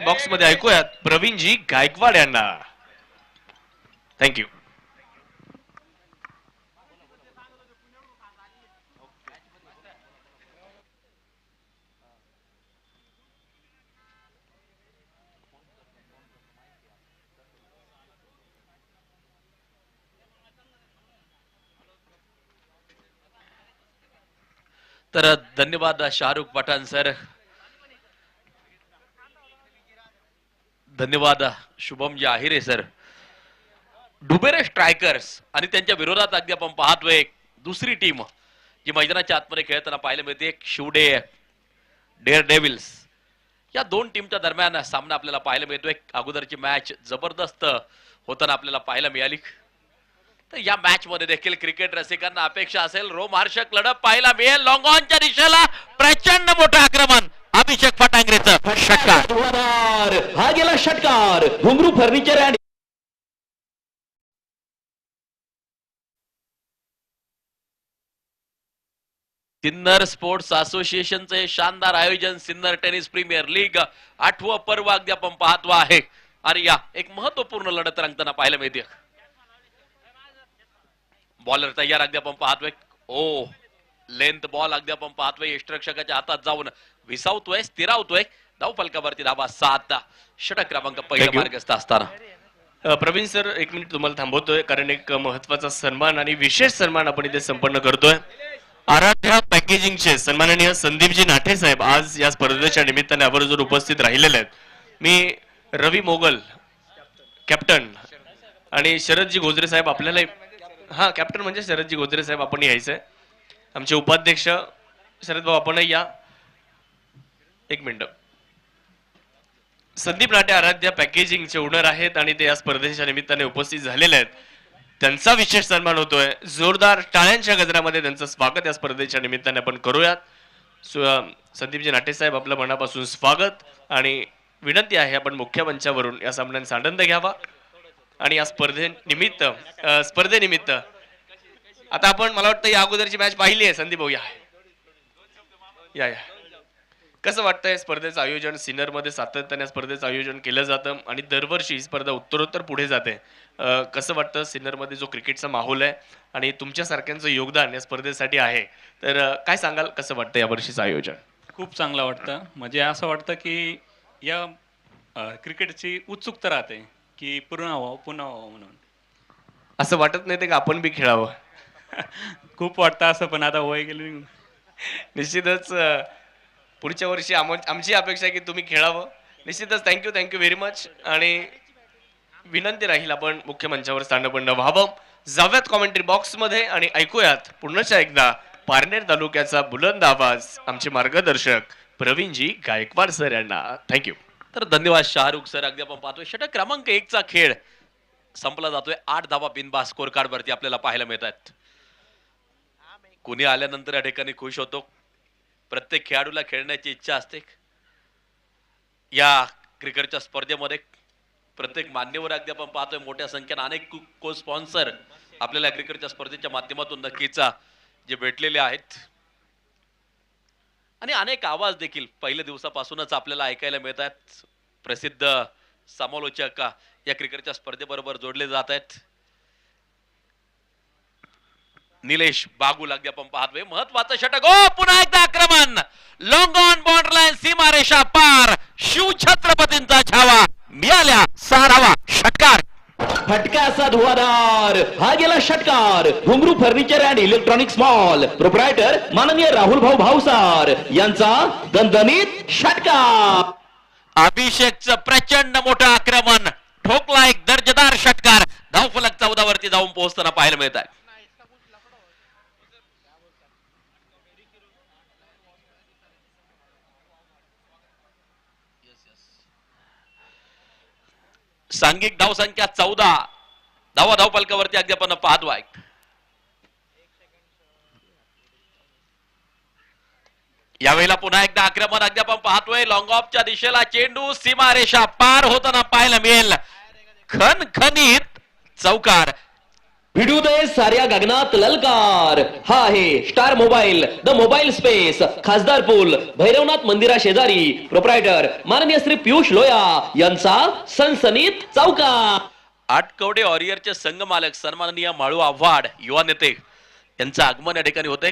Box मध्ये ऐकूयात प्रवीणजी गायकवाड यांना. थँक्यू. तर धन्यवाद शाहरुख पठाण सर, धन्यवाद शुभमजी आहिरे सर. डुबेरे स्ट्रायकर्स आणि त्यांच्या विरोधात अगदी आपण पाहतोय दुसरी टीम जी मैदानाच्या आतमध्ये खेळताना पाहायला मिळते, शिवडे डेअर डेव्हिल्स. या दोन टीमच्या दरम्यान सामना आपल्याला पाहायला मिळतोय. अगोदरची मॅच जबरदस्त होताना आपल्याला पाहायला मिळाली. तर या मॅच मध्ये देखील क्रिकेट रसिकांना अपेक्षा असेल रोमहर्षक लढत पाहायला मिळेल. लॉंग ऑनच्या दिशेला प्रचंड मोठं आक्रमण, अभिषेक फटांगरेचं षटकार. हा गेला षटकार. घुंगरू फर्निचर अँड सिन्नर स्पोर्ट्स असोसिएशनचे शानदार आयोजन, सिन्नर टेनिस प्रीमियर लीग 8वं पर्व अगदी आपण पाहतो आहे. आणि या एक महत्वपूर्ण लढत रंगताना पाहायला मिळते. बॉलर तयार अगदी आपण पाहतोय. ओ लेंथ बॉल अगदी आपण पाहतोय यष्टरक्षकाच्या हातात जाऊन विसावतोय, स्थिरावतोय. धाव फलकावरती धावा 7. षटक क्रमांक पहिला मार्गस्थ असताना. प्रवीण सर, एक मिनिट तुम्हाला थांबवतोय कारण एक महत्वाचा सन्मान आणि विशेष सन्मान आपण इथे संपन्न करतोय. आराध्या पॅकेजिंगचे सन्माननीय संदीपजी नाठे साहेब आज या स्पर्धेच्या निमित्ताने आवर्जून उपस्थित राहिलेले आहेत. मी रवी मोगल कॅप्टन आणि शरदजी गोजरे साहेब आपल्याला, हा कॅप्टन म्हणजे शरदजी गोजरे साहेब आपण यायचंय. आमचे उपाध्यक्ष शरद भाऊ आपण या. एक मिनिट. संदीप नाटे आराध्या पॅकेजिंगचे ओनर आहेत आणि ते या स्पर्धेच्या निमित्ताने उपस्थित झालेले आहेत. त्यांचा विशेष सन्मान होतोय. जोरदार टाळ्यांच्या गजरामध्ये त्यांचं स्वागत या स्पर्धेच्या निमित्ताने आपण करूयात. संदीपजी नाटे साहेब आपलं मनापासून स्वागत आणि विनंती आहे आपण मुख्य मंचावरून या सामन्यांचा आनंद घ्यावा. आणि या स्पर्धेनिमित्त आता आपण, मला वाटतं या अगोदरची मॅच पाहिली आहे. संदीप भाऊ या या या. कसं वाटतंय स्पर्धेचं आयोजन? सिन्नर मध्ये सातत्याने स्पर्धेचं आयोजन केलं जातं आणि दरवर्षी ही स्पर्धा उत्तरोत्तर पुढे जाते. कसं वाटतं सिन्नर मध्ये जो क्रिकेटचा माहोल आहे आणि तुमच्या सारख्यांचं योगदान या स्पर्धेसाठी आहे, तर काय सांगाल कसं वाटतं या वर्षीचं आयोजन? खूप चांगलं वाटतं. म्हणजे असं वाटतं की या क्रिकेटची उत्सुकता राहते की पुन्हा व्हावं म्हणून. असं वाटत नाही ते का आपण बी खेळावं? खूप वाटतं असं, पण आता वय गेले. निश्चितच पुढच्या वर्षी आमची अपेक्षा आहे की तुम्ही खेळावं. निश्चितच थँक्यू व्हेरी मच. आणि विनंती राहील आपण मुख्य मंचावर स्थानपन्न व्हावं. जाऊयात कॉमेंट्री बॉक्स मध्ये आणि ऐकूयात पुन्हा एकदा पारनेर तालुक्याचा बुलंद आवाज आमचे मार्गदर्शक प्रवीणजी गायकवाड सर यांना. थँक्यू. तर धन्यवाद शाहरुख सर. अगदी आपण पाहतोय षटक क्रमांक 1चा खेळ संपला जातोय. 8 धावा बिनबाद स्कोर कार्ड वरती आपल्याला पाहायला मिळत आहेत. कुणी आल्यानंतर या ठिकाणी खुश होतो. प्रत्येक खेळाडूला खेळण्याची इच्छा असते. या क्रिकेटच्या स्पर्धेमध्ये प्रत्येक मान्यवर अगदी आपण पाहतोय मोठ्या संख्येने अनेक को स्पॉन्सर आपल्याला क्रिकेटच्या स्पर्धेच्या माध्यमातून नक्कीच जे भेटलेले आहेत आणि अनेक आवाज देखील पहिल्या दिवसापासूनच आपल्याला ऐकायला मिळत आहेत. प्रसिद्ध समालोचक या क्रिकेटच्या स्पर्धेबरोबर जोडले जात आहेत. निलेश बागुल अगदी आपण पाहतोय. महत्वाचं षटक. ओ पुन्हा एकदा आक्रमण. लॉंग ऑन बॉर्डर लाईन, सीमारेषा पार. शिव छत्रपतींचा छावा. मिळाल्या 6 धावा. षटकार. फटका असा धुवाधार. हा गेला षटकार. घुंगरू furniture and electronics mall proprietor माननीय राहुल भाऊ भाऊसार यांचा दणदणीत षटकार. अभिषेकचं प्रचंड मोठं आक्रमण. ठोकला एक दर्जेदार षटकार. धावफलक 14 वरती जाऊन पोहोचताना पाहायला मिळत आहे. सांघिक धाव संख्या 14. धाव फलकावरती अगदी आपण पाहतोय. यावेळेला पुन्हा एकदा आक्रमण अगदी आपण पाहतोय. लॉंग ऑफच्या दिशेला चेंडू सीमारेषा पार होताना पाहायला मिळेल. खणखणीत चौकार. भिडू दे साऱ्या गगनात ललकार. हा आहे star mobile, the mobile space, खासदार पूल, भैरवनाथ मंदिरा शेजारी. प्रोप्रायटर माननीय श्री पियुष लोया यांचा सनसनीत चौका. आटकवडे वॉरियरचे संघ मालक सन्माननीय माळू आव्हाड युवा नेते यांचं आगमन या ठिकाणी होते.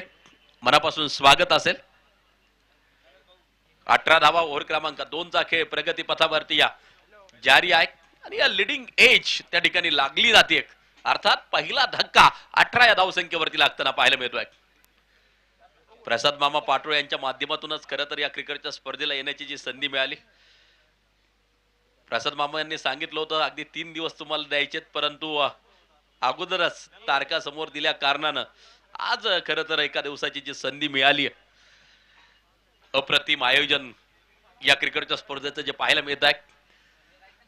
मनापासून स्वागत असेल. 18 धावा ओव्हर क्रमांक 2चा खेळ प्रगती पथावरती या जारी आहे आणि या लिडिंग एज त्या ठिकाणी लागली जाते. अर्थात पहिला धक्का 18 या धावसंख्येवरती लागताना पाहायला मिळतोय. प्रसाद मामा पाटोळे यांच्या माध्यमातूनच खरं तर या क्रिकेटच्या स्पर्धेला येण्याची जी संधी मिळाली. प्रसाद मामा यांनी सांगितलं होतं अगदी 3 दिवस तुम्हाला द्यायचेत, परंतु अगोदरच तारखा समोर दिल्या कारणानं आज खरं तर एका दिवसाची जी संधी मिळाली. अप्रतिम आयोजन या क्रिकेटच्या स्पर्धेचं जे पाहायला मिळत आहे.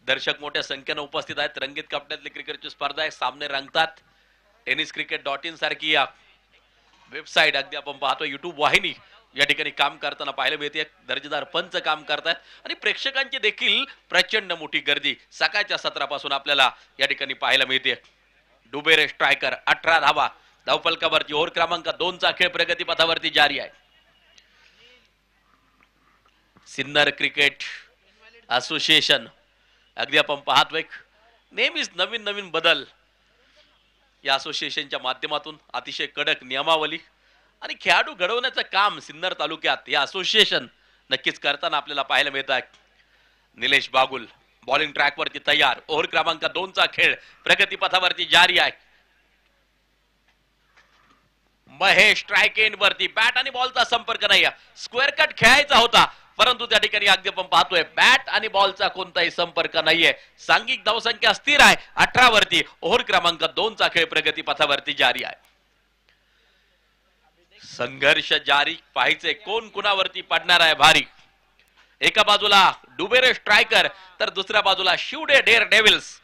दर्शक मोठ्या संख्येनं उपस्थित आहेत. रंगीत कपड्यातली क्रिकेटची स्पर्धा आहे. सामने रंगतात. tenniscricket.in सारखी या वेबसाईट अगदी आपण पाहतो युट्यूब वाहिनी या ठिकाणी काम करताना पाहायला मिळते. दर्जेदार पंच काम करतात आणि प्रेक्षकांची देखील प्रचंड मोठी गर्दी सकाळच्या सत्रापासून आपल्याला या ठिकाणी पाहायला मिळते. डुबेरे स्ट्रायकर 18 धावा धावफलकावरती. ओव्हर क्रमांक 2चा खेळ प्रगती पथावरती जारी आहे. सिन्नर क्रिकेट असोसिएशन अगदी आपण पाहतोय नेहमीच नवीन नवीन बदल या असोसिएशनच्या माध्यमातून अतिशय कडक नियमावली आणि खेळाडू घडवण्याचं काम सिन्नर तालुक्यात या असोसिएशन नक्कीच करताना आपल्याला पाहायला मिळत आहे. निलेश बागुल बॉलिंग ट्रॅकवरती तयार. ओव्हर क्रमांक 2चा खेळ प्रगती पथावरती जारी आहे. महेश स्ट्राइक एंड वरती. बॅट आणि बॉलचा संपर्क नाही. स्क्वेअर कट खेळायचा होता, परंतु त्या ठिकाणी अगदी आपण पाहतोय बॅट आणि बॉलचा कोणताही संपर्क नाहीये. सांघिक धावसंख्या स्थिर आहे 18 वरती. ओव्हर क्रमांक 2चा खेळ प्रगती पथावरती जारी आहे. संघर्ष जारी. पाहायचे कोण कुणावरती पडणार आहे भारी. एका बाजूला डुबेरे स्ट्रायकर तर दुसऱ्या बाजूला शिवडे डेअर डेव्हिल्स.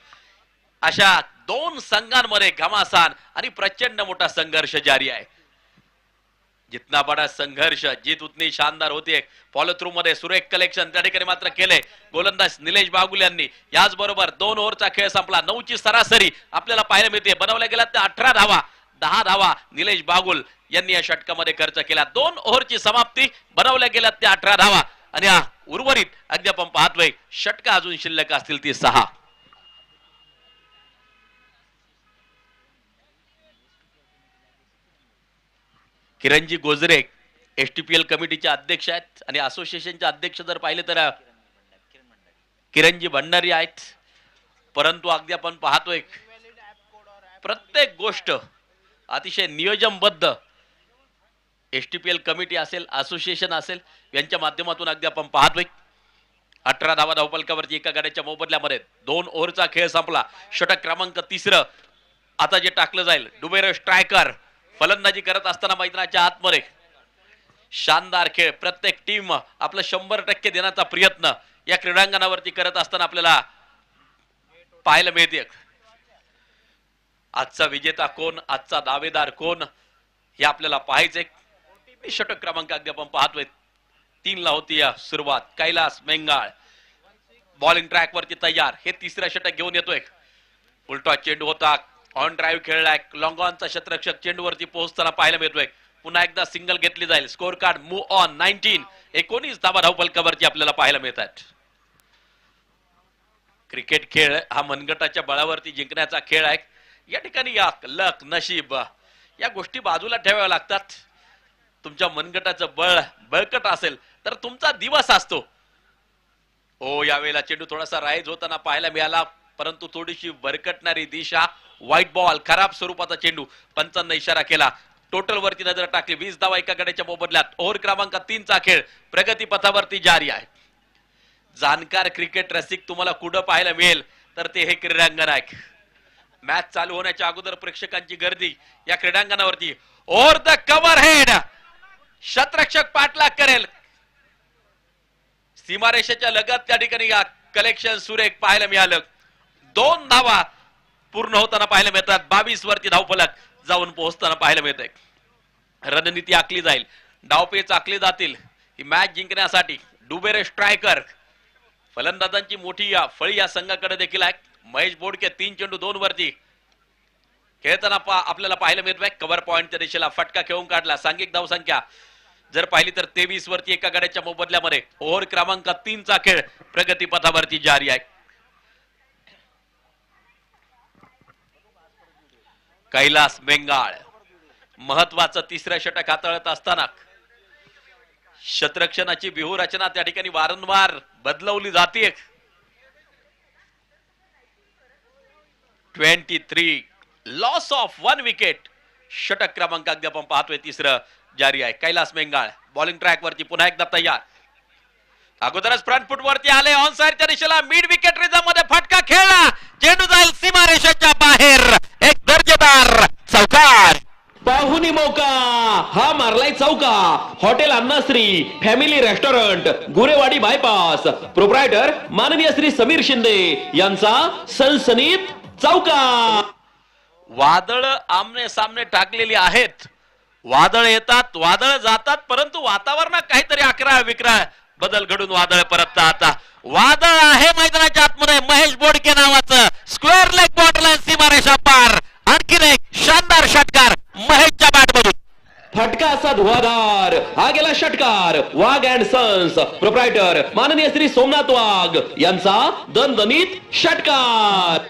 अशा 2 संघांमध्ये घमासान आणि प्रचंड मोठा संघर्ष जारी आहे. जितना बडा संघर्ष जीत उतनी शानदार होती. फॉलो थ्रू मध्ये सुरेख कलेक्शन त्या ठिकाणी मात्र केले गोलंदाज निलेश बागुल यांनी. याचबरोबर 2 ओव्हरचा खेळ संपला. 9ची सरासरी आपल्याला पाहायला मिळते. बनवल्या गेल्या त्या 18 धावा. 10 धावा निलेश बागुल यांनी या षटकामध्ये खर्च केला. 2 ओव्हरची समाप्ती. बनवल्या गेल्या त्या 18 धावा आणि हा उर्वरित अगदी आपण पाहतोय षटका अजून शिल्लक असतील ती 6. किरणजी गोजरे एसटीपीएल कमिटीचे अध्यक्ष आहेत आणि असोसिएशनचे अध्यक्ष जर पाहिले तर किरणजी भंडारी आहेत. परंतु अगदी आपण पाहतोय प्रत्येक गोष्ट अतिशय नियोजनबद्ध एसटीपीएल कमिटी असेल असोसिएशन असेल यांच्या माध्यमातून अगदी आपण पाहतोय. 18 धावा धावफलकावरती एका गाड्याच्या मोबदल्यामध्ये 2 ओव्हरचा खेळ संपला. षटक क्रमांक 3 आता जे टाकलं जाईल. डुबेरे स्ट्रायकर फलंदाजी करत असताना मैदानाच्या आतमध्ये शानदार खेळ. प्रत्येक टीम आपलं 100% देण्याचा प्रयत्न या क्रीडांगणावरती करत असताना आपल्याला पाहायला मिळते. आजचा विजेता कोण, आजचा दावेदार कोण हे आपल्याला पाहायचंय. षटक क्रमांक अगदी आपण पाहतोय 3 ला होती या सुरुवात. कैलास मेंगाळ बॉलिंग ट्रॅक वरती तयार. हे 3रा षटक घेऊन येतोय. उलटा चेंडू होता. ऑन ड्राईव्ह खेळलाय. लॉंग ऑनचा क्षेत्ररक्षक चेंडूवरती पोहोचताना पाहायला मिळतोय. पुन्हा एकदा सिंगल घेतली जाईल. Score card move on. 19 धावा धावफलकावरती आपल्याला पाहायला मिळतात. क्रिकेट खेळ हा मनगटाच्या बळावरती जिंकण्याचा खेळ आहे. या ठिकाणी या लक नशीब या गोष्टी बाजूला ठेवाव्या लागतात. तुमच्या मनगटाचं बळ बळकट असेल तर तुमचा दिवस असतो. यावेळेला चेंडू थोडासा राईज होताना पाहायला मिळाला, परंतु थोडीशी भरकटणारी दिशा. व्हाईट बॉल खराब स्वरूपाचा चेंडू. पंचांना इशारा केला. टोटल वरती नजर टाकली. 20 धावा एका गड्याच्या मोबदल्यात. ओव्हर क्रमांक 3चा खेळ प्रगती पथावरती जारी आहे. जाणकार क्रिकेट रसिक तुम्हाला कुठं पाहायला मिळेल तर ते हे क्रीडांगण आहे. मॅच चालू होण्याच्या अगोदर प्रेक्षकांची गर्दी या क्रीडांगणावरती. ओव्हर द कव्हर हेड शतरक्षक पाठलाग करेल. सीमारेषेच्या लगत त्या ठिकाणी या कलेक्शन सुरेख पाहायला मिळालं. 2 धावा पूर्ण होताना पाहायला मिळतात. 22 वरती धावफलक जाऊन पोहोचताना पाहायला मिळत आहे. रणनीती आखली जाईल. डावपेच आखले जातील ही मॅच जिंकण्यासाठी. डुबेरे स्ट्रायकर फलंदाजांची मोठी फळी या संघाकडे देखील आहे. महेश बोडके 3 चेंडू 2 वरती. खेळताना आपल्याला पाहायला मिळतोय कव्हर पॉइंटच्या दिशेला फटका खेळून काढला. सांघिक धावसंख्या जर पाहिली तर 23 वरती एका गड्याच्या मोबदल्यामध्ये ओव्हर क्रमांक 3 चा खेळ प्रगतीपथावरती जारी आहे. कैलास बेंगाळ महत्वाचं तिसरं षटक हाताळत असताना शतरक्षणाची व्यूहरचना त्या ठिकाणी वारंवार बदलवली जाते. 23 लॉस ऑफ 1 विकेट. षटक क्रमांक अगदी आपण पाहतोय तिसरं जारी आहे. कैलास बेंगाळ बॉलिंग ट्रॅक वरती पुन्हा एकदा तयार. अगोदरच फ्रंट फुट वरती आले. ऑन साइडच्या दिशेला मिड विकेट रिझम मध्ये फटका खेळला. चेंडू जाईल सीमारेषेच्या बाहेर. एक दर्जेदार चौकार. पाहुणी मौका हा मारलाय चौका. Hotel अन्नाश्री family restaurant Gurewadi bypass proprietor माननीय श्री समीर शिंदे यांचा सनसनीत चौका. वादळ आमने सामने टाकलेली आहेत. वादळ येतात वादळ जातात परंतु वातावरणात काहीतरी अकरा विक्रा बदल घडून वादळ परततात. वादळ आहे मैदानाच्या आतमध्ये. महेश बोडके नावाचं स्क्वेअर लेग बॉटलाईन सीमारेषा पार. आणखीन एक शानदार षटकार महेशच्या बॅटमधून. फटका असा धुवाधार. हा गेला षटकार. वाघ अँड सन्स प्रोप्रायटर माननीय श्री सोमनाथ वाघ यांचा दणदणीत षटकार.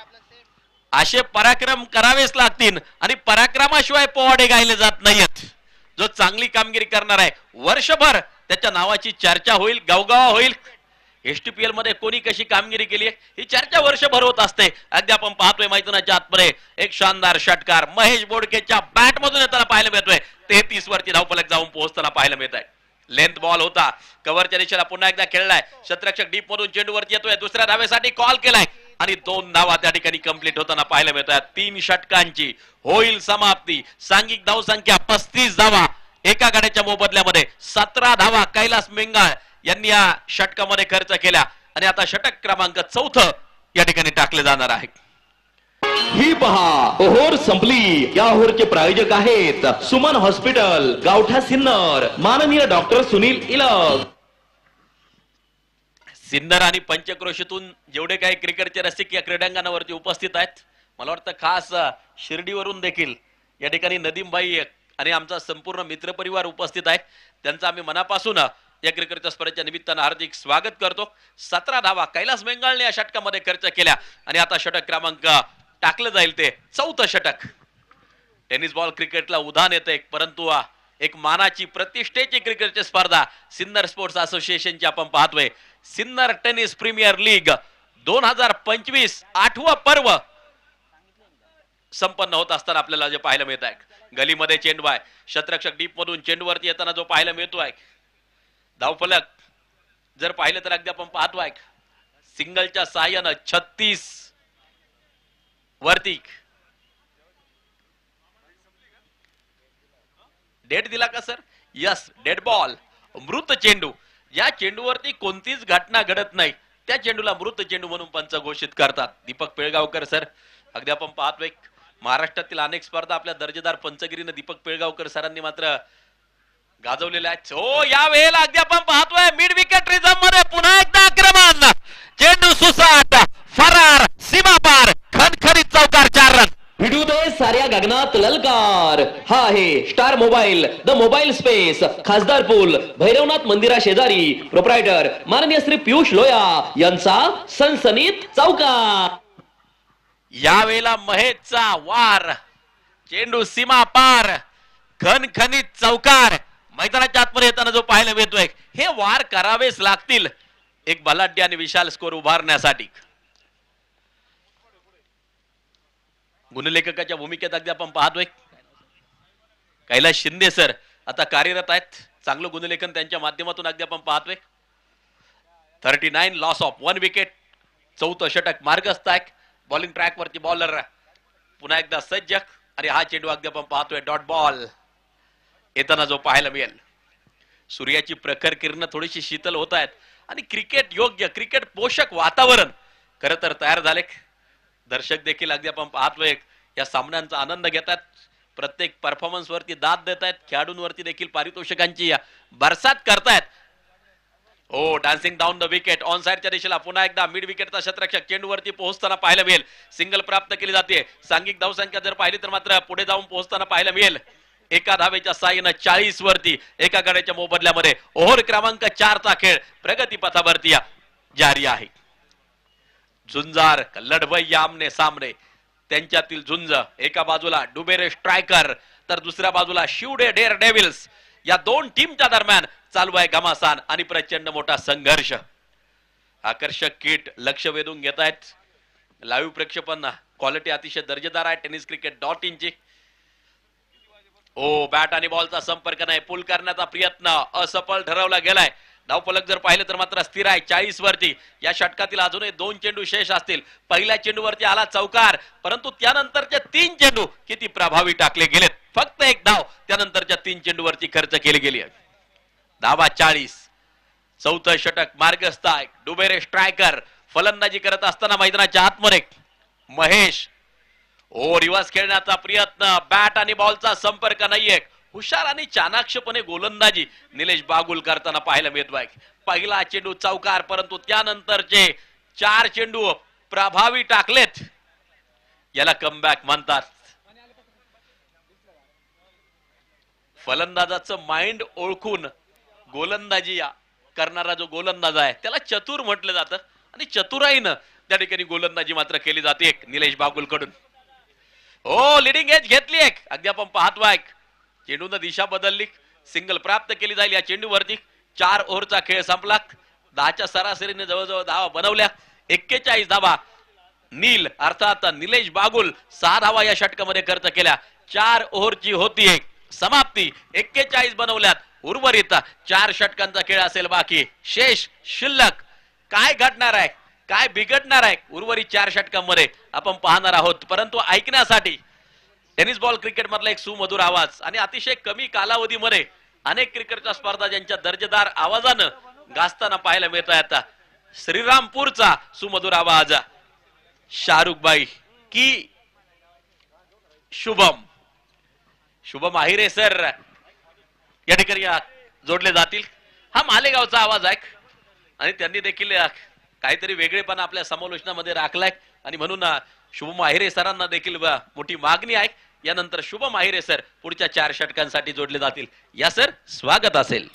असे पराक्रम करावेच लागतील आणि पराक्रमाशिवाय पोवाडे गायले जात नाहीत. जो चांगली कामगिरी करणार आहे वर्षभर त्याच्या नावाची चर्चा होईल, गावगावा होईल. एसटीपीएल मध्ये कोणी कशी कामगिरी केली ही चर्चा वर्षभर होत असते. अगदी आपण पाहतोय मैदानाच्या आतमध्ये एक शानदार षटकार महेश बोडकेच्या बॅट मधून येताना पाहायला मिळतोय. 33 वरती धावफलक जाऊन पोहोचताना पाहायला मिळत आहे. लेंथ बॉल होता. कव्हरच्या दिशेला पुन्हा एकदा खेळलाय. क्षेत्ररक्षक डीप मधून चेंडू वरती येतोय. दुसऱ्या धावेसाठी कॉल केलाय आणि 2 धावा त्या ठिकाणी कंप्लीट होताना पाहायला मिळत आहेत. 3 षटकांची होईल समाप्ती. सांघिक धावसंख्या 35 धावा. एका गाड्याच्या मोबदल्यामध्ये 17 धावा कैलास बेंगाळ यांनी या षटकामध्ये खर्च केल्या आणि आता षटक क्रमांक 4 या ठिकाणी टाकले जाणार आहे. ही पहा ओहोर संपली. या ओहोरचे प्रायोजक आहेत सुमन हॉस्पिटल गावठा सिन्नर माननीय डॉक्टर सुनील इलग. सिन्नर आणि पंचक्रोशीतून जेवढे काही क्रिकेटचे रसिक या क्रीडांगणावरती उपस्थित आहेत मला वाटतं खास शिर्डीवरून देखील या ठिकाणी नदीमबाई आणि आमचा संपूर्ण मित्रपरिवार उपस्थित आहे. त्यांचा आम्ही मनापासून या क्रिकेटच्या स्पर्धेच्या निमित्तानं हार्दिक स्वागत करतो. 17 धावा कैलास बेंगाळने या षटकामध्ये खर्च केल्या आणि आता षटक क्रमांक टाकलं जाईल ते 4थं षटक. टेनिस बॉल क्रिकेटला उधाण येते परंतु एक मानाची प्रतिष्ठेची क्रिकेटची स्पर्धा सिन्नर स्पोर्ट्स असोसिएशनची आपण पाहतोय. सिन्नर टेनिस प्रीमियर लीग 2025 8वं पर्व संपन्न होत असताना आपल्याला जे पाहायला मिळत आहे. गलीमध्ये चेंडू आहे. शतरक्षक डीप मधून चेंडूवरती येताना जो पाहायला मिळतोय धावफलक जर पाहिलं तर अगदी आपण पाहतोय सिंगलच्या सहाय्यानं 36 वरती डेट दिला का सर? यस, डेड बॉल मृत चेंडू. या चेंडूवरती कोणतीच घटना घडत नाही त्या चेंडूला मृत चेंडू म्हणून पंच घोषित करतात. दीपक पिळगावकर सर अगदी आपण पाहतोय महाराष्ट्रातील अनेक स्पर्धा आपल्या दर्जेदार पंचगिरीने दीपक पिळगावकर सरांनी मात्र गाजवलेल्या आहेत. हो या वेळेला अगदी आपण पाहतोय मिड विकेट रिझम मध्ये पुन्हा एकदा आक्रमण. चेंडू सुसाट फरार सीमा पार खणखणीत चौकार 4 रन. भिडू दे साऱ्या गगनात ललकार. हा आहे star mobile the mobile space खासदार पूल भैरवनाथ मंदिरा शेजारी प्रोप्रायटर माननीय श्री पियुष लोया यांचा सनसनीत चौकार. यावेळेला महेशचा वार. चेंडू सीमा पार खणखणीत चौकार. मैदानाच्या आतमध्ये येताना जो पाहायला मिळतोय हे वार करावेच लागतील एक बलाढ्य आणि विशाल स्कोर उभारण्यासाठी. गुणलेखकाच्या भूमिकेत अगदी आपण पाहतोय कैलास शिंदे सर आता कार्यरत आहेत. चांगलं गुणलेखन त्यांच्या माध्यमातून अगदी आपण पाहतोय. 39 लॉस ऑफ 1 विकेट. 4थं षटक मार्गस्थ आहे. बॉलिंग ट्रॅक वरती बॉलर पुन्हा एकदा सज्ज आणि हा चेंडू अगदी आपण पाहतोय डॉट बॉल येताना जो पाहायला मिळेल. सूर्याची प्रखर किरण थोडीशी शीतल होत आहेत आणि क्रिकेट योग्य क्रिकेट पोषक वातावरण खरं तर तयार झाले. दर्शक देखील अगदी आपण पाहतोय या सामन्यांचा आनंद घेतात. प्रत्येक परफॉर्मन्स वरती दाद देत आहेत. खेळाडूंवरती देखील पारितोषिकांची बरसात करतायत. Oh dancing down the wicket on साइडच्या दिशेला पुन्हा एकदा मिड विकेटचा शतरक्षक चेंडूवरती पोहोचताना पाहायला मिळेल. सिंगल प्राप्त केली जाते. सांघिक धावसंख्या जर पाहिली तर मात्र पुढे जाऊन पोहोचताना पाहायला मिळेल. एका धावेच्या साहाय्यानं 40 वरती एका गड्याच्या मोबदल्यामध्ये ओव्हर क्रमांक 4 चा खेळ प्रगती पथावरती जारी आहे. झुंजार लढवय्या आमने सामने त्यांच्यातील झुंज. एका बाजूला डुबेरे स्ट्रायकर तर दुसऱ्या बाजूला शिवडे डेअर डेव्हिल्स. या दोन टीमच्या दरम्यान चालू आहे घमासान आणि प्रचंड मोठा संघर्ष. आकर्षक किट लक्ष वेधून घेत आहेत. लाईव्ह प्रक्षेपण क्वालिटी अतिशय दर्जेदार आहे tenniscricket.in ची. ओ बॅट आणि बॉलचा संपर्क नाही. पुल करण्याचा प्रयत्न असफल ठरवला गेलाय. धावफलक जर पाहिलं तर मात्र स्थिर आहे 40 वरती. या षटकातील अजूनही 2 चेंडू शेष असतील. पहिल्या चेंडूवरती आला चौकार, परंतु त्यानंतरचे 3 चेंडू किती प्रभावी टाकले गेलेत. फक्त एक धाव त्यानंतरच्या 3 चेंडूवरती खर्च केली गेली. धावा 40. चौथं षटक मार्गस्थ आहे. डुबेरे स्ट्रायकर फलंदाजी करत असताना मैदानाच्या आतमध्ये महेश. ओ रिवर्स खेळण्याचा प्रयत्न. बॅट आणि बॉलचा संपर्क नाहीये. हुशार आणि चाणाक्षपणे गोलंदाजी निलेश बागुल करताना पाहायला मिळतो आहे. पहिला चेंडू चौकार, परंतु त्यानंतरचे 4 चेंडू प्रभावी टाकलेत. याला कमबॅक म्हणतात. फलंदाजाचं माइंड ओळखून गोलंदाजी करणारा जो गोलंदाज आहे त्याला चतुर म्हटलं जातं आणि चतुराईनं त्या ठिकाणी गोलंदाजी मात्र केली जाते निलेश बागुल कडून. ओ लिडिंग एज घेतली एक. अगदी आपण पाहतोय चेंडून दिशा बदलली. सिंगल प्राप्त केली जाईल या चेंडूवरती. 4 ओव्हरचा खेळ संपला. 10च्या सरासरीने जवळजवळ धावा बनवल्या. 41 धावा नील अर्थात निलेश बागुल 6 धावा या षटकामध्ये खर्च केल्या. 4 ओव्हरची होती एक समाप्ती. 41 बनवल्यात. उर्वरित 4 षटकांचा खेळ असेल बाकी. शेष शिल्लक काय घडणार आहे, काय बिघडणार आहे उर्वरित 4 षटकांमध्ये आपण पाहणार आहोत. परंतु ऐकण्यासाठी टेनिस बॉल क्रिकेट मधला एक सुमधुर आवाज आणि अतिशय कमी कालावधीमध्ये अनेक क्रिकेटच्या स्पर्धा ज्यांच्या दर्जेदार आवाजानं गाजताना पाहायला मिळत आहेत. श्रीरामपूरचा सुमधुर आवाज शाहरुखबाई की शुभम आहिरे सर या ठिकाणी जोडले जातील. हा मालेगावचा आवाज आहे आणि त्यांनी देखील काहीतरी वेगळेपणा आपल्या समालोचनामध्ये राखलाय आणि म्हणून शुभम आहिरे सरांना देखील मोठी मागणी आहे. यानंतर शुभम आहिरे सर पुढच्या 4 षटकांसाठी जोडले जातील. या सर स्वागत असेल.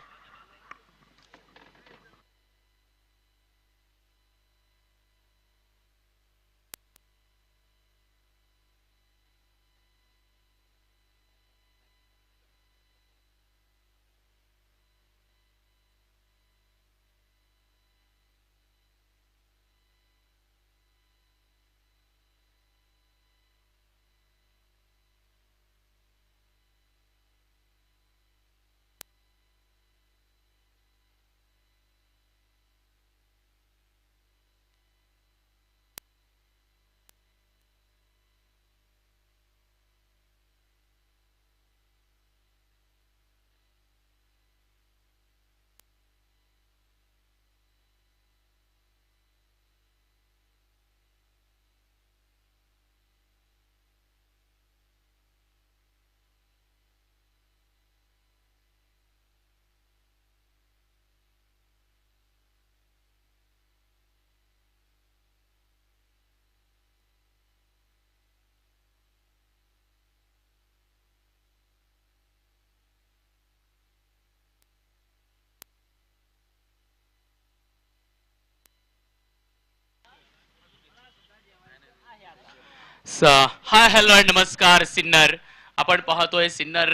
हाय हॅलो अँड नमस्कार. सिन्नर आपण पाहतोय सिन्नर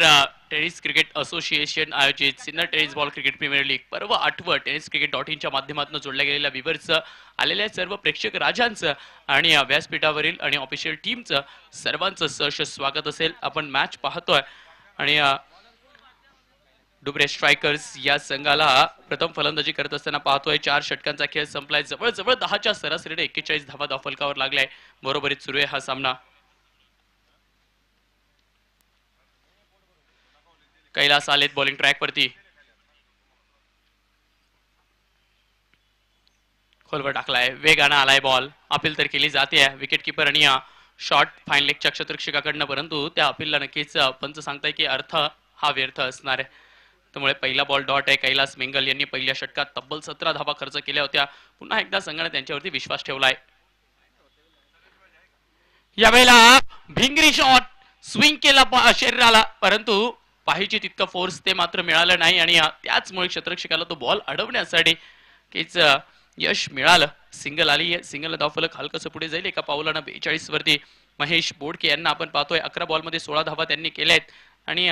टेनिस क्रिकेट असोसिएशन आयोजित Sinnar tennis ball cricket premier league पर्व 8 tenniscricket.in च्या माध्यमातून जोडल्या गेलेल्या व्ह्यूअर्सचं आलेल्या सर्व प्रेक्षक राजांचं आणि व्यासपीठावरील आणि ऑफिशियल टीमचं सर्वांचं सहर्ष स्वागत असेल. आपण मॅच पाहतोय आणि डुबरे स्ट्रायकर्स या संघाला प्रथम फलंदाजी करत असताना पाहतोय. 4 षटकांचा खेळ संपलाय. जवळजवळ 10च्या सरासरीने 41 धावा धावफलकावर लागलाय. बरोबरीत सुरू आहे हा सामना. कैलास आलेत बॉलिंग ट्रॅक वरती. खोलवर टाकलाय. वेगानं आलाय बॉल. अपील तर केली जाते विकेट किपर आणि शॉट फाईन लेगच्या क्षेत्ररक्षकाकडनं, परंतु त्या अपीलला नक्कीच पंच सांगताय की अर्थ हा व्यर्थ असणार आहे. त्यामुळे पहिला बॉल डॉट आहे. कैलास मेंगल यांनी पहिल्या षटकात तब्बल 17 धावा खर्च केल्या होत्या. पुन्हा एकदा संघाने त्यांच्यावरती विश्वास ठेवलाय. यावेळेला भिंगरी शॉट स्विंग केला शरीराला, परंतु पाहिजे तितकं फोर्स ते मात्र मिळालं नाही आणि त्याचमुळे क्षेत्ररक्षकाला तो बॉल अडवण्यासाठी कीच यश मिळालं. सिंगल आली आहे. सिंगल धावफलक हलकसं पुढे जाईल. एका पाऊलानं 42 वरती महेश बोडके यांना आपण पाहतोय. 11 बॉलमध्ये 16 धावा त्यांनी केल्या आहेत आणि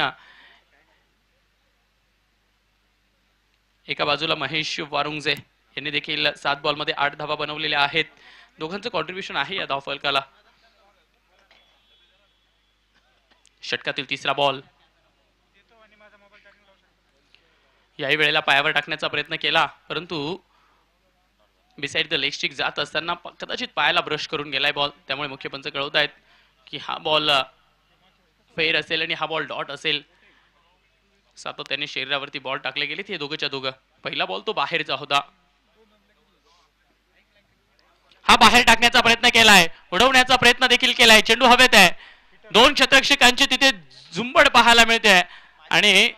एका बाजूला महेश वारुंगजे यांनी देखील 7 बॉलमध्ये 8 धावा बनवलेल्या आहेत. दोघांचं कॉन्ट्रीब्युशन आहे या धावफलकाला. षटकातील तिसरा बॉल याही वेळेला पायावर टाकण्याचा प्रयत्न केला, परंतु बिसाइड द लेग स्टिक जात असताना कदाचित पायाला ब्रश करून गेलाय बॉल. त्यामुळे मुख्य पंच कळवत आहेत की हा बॉल फेर असेल आणि हा बॉल डॉट असेल. सातत्याने शरीरावरती बॉल टाकले गेले ते दोघंच्या दोघं. पहिला बॉल तो बाहेरचा होता. हा बाहेर टाकण्याचा प्रयत्न केलाय, उडवण्याचा प्रयत्न देखील केलाय. चेंडू हवेत आहे. 2 क्षेत्ररक्षकांची तिथे झुंबड पाहायला मिळते आणि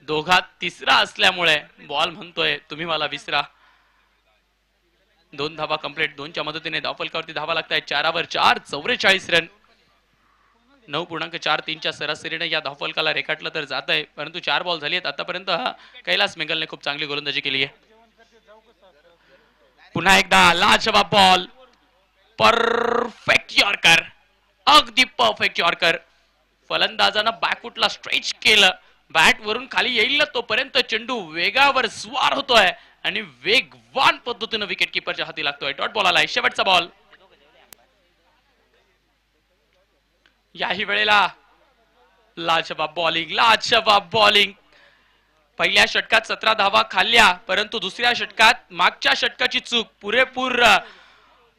दोघात तिसरा असल्यामुळे बॉल म्हणतोय तुम्ही मला विसरा. 2 धावा कंप्लीट. 2च्या मदतीने धावफलकावरती धावा लागत आहेत. 4वर 4 44 रन. 9.43च्या सरासरीने या धावफलकाला रेखाटलं तर जात आहे, परंतु 4 बॉल झाली आहेत आतापर्यंत. कैलास मेंगलने खूप चांगली गोलंदाजी केली आहे. पुन्हा एकदा लाजवाब बॉल. परफेक्ट यॉर्कर, अगदी परफेक्ट यॉर्कर. फलंदाजानं बॅकफुटला स्ट्रेच केलं. बॅट वरून खाली येईल ना तोपर्यंत चेंडू वेगावर स्वार होतोय आणि वेगवान पद्धतीने विकेट किपरच्या हाती लागतोय. डॉट बॉल आलाय. शेवटचा बॉल. याही वेळेला लाजवाब बॉलिंग, लाजवाब बॉलिंग. पहिल्या षटकात 17 धावा खाल्ल्या, परंतु दुसऱ्या षटकात मागच्या षटकाची चूक पुरेपूर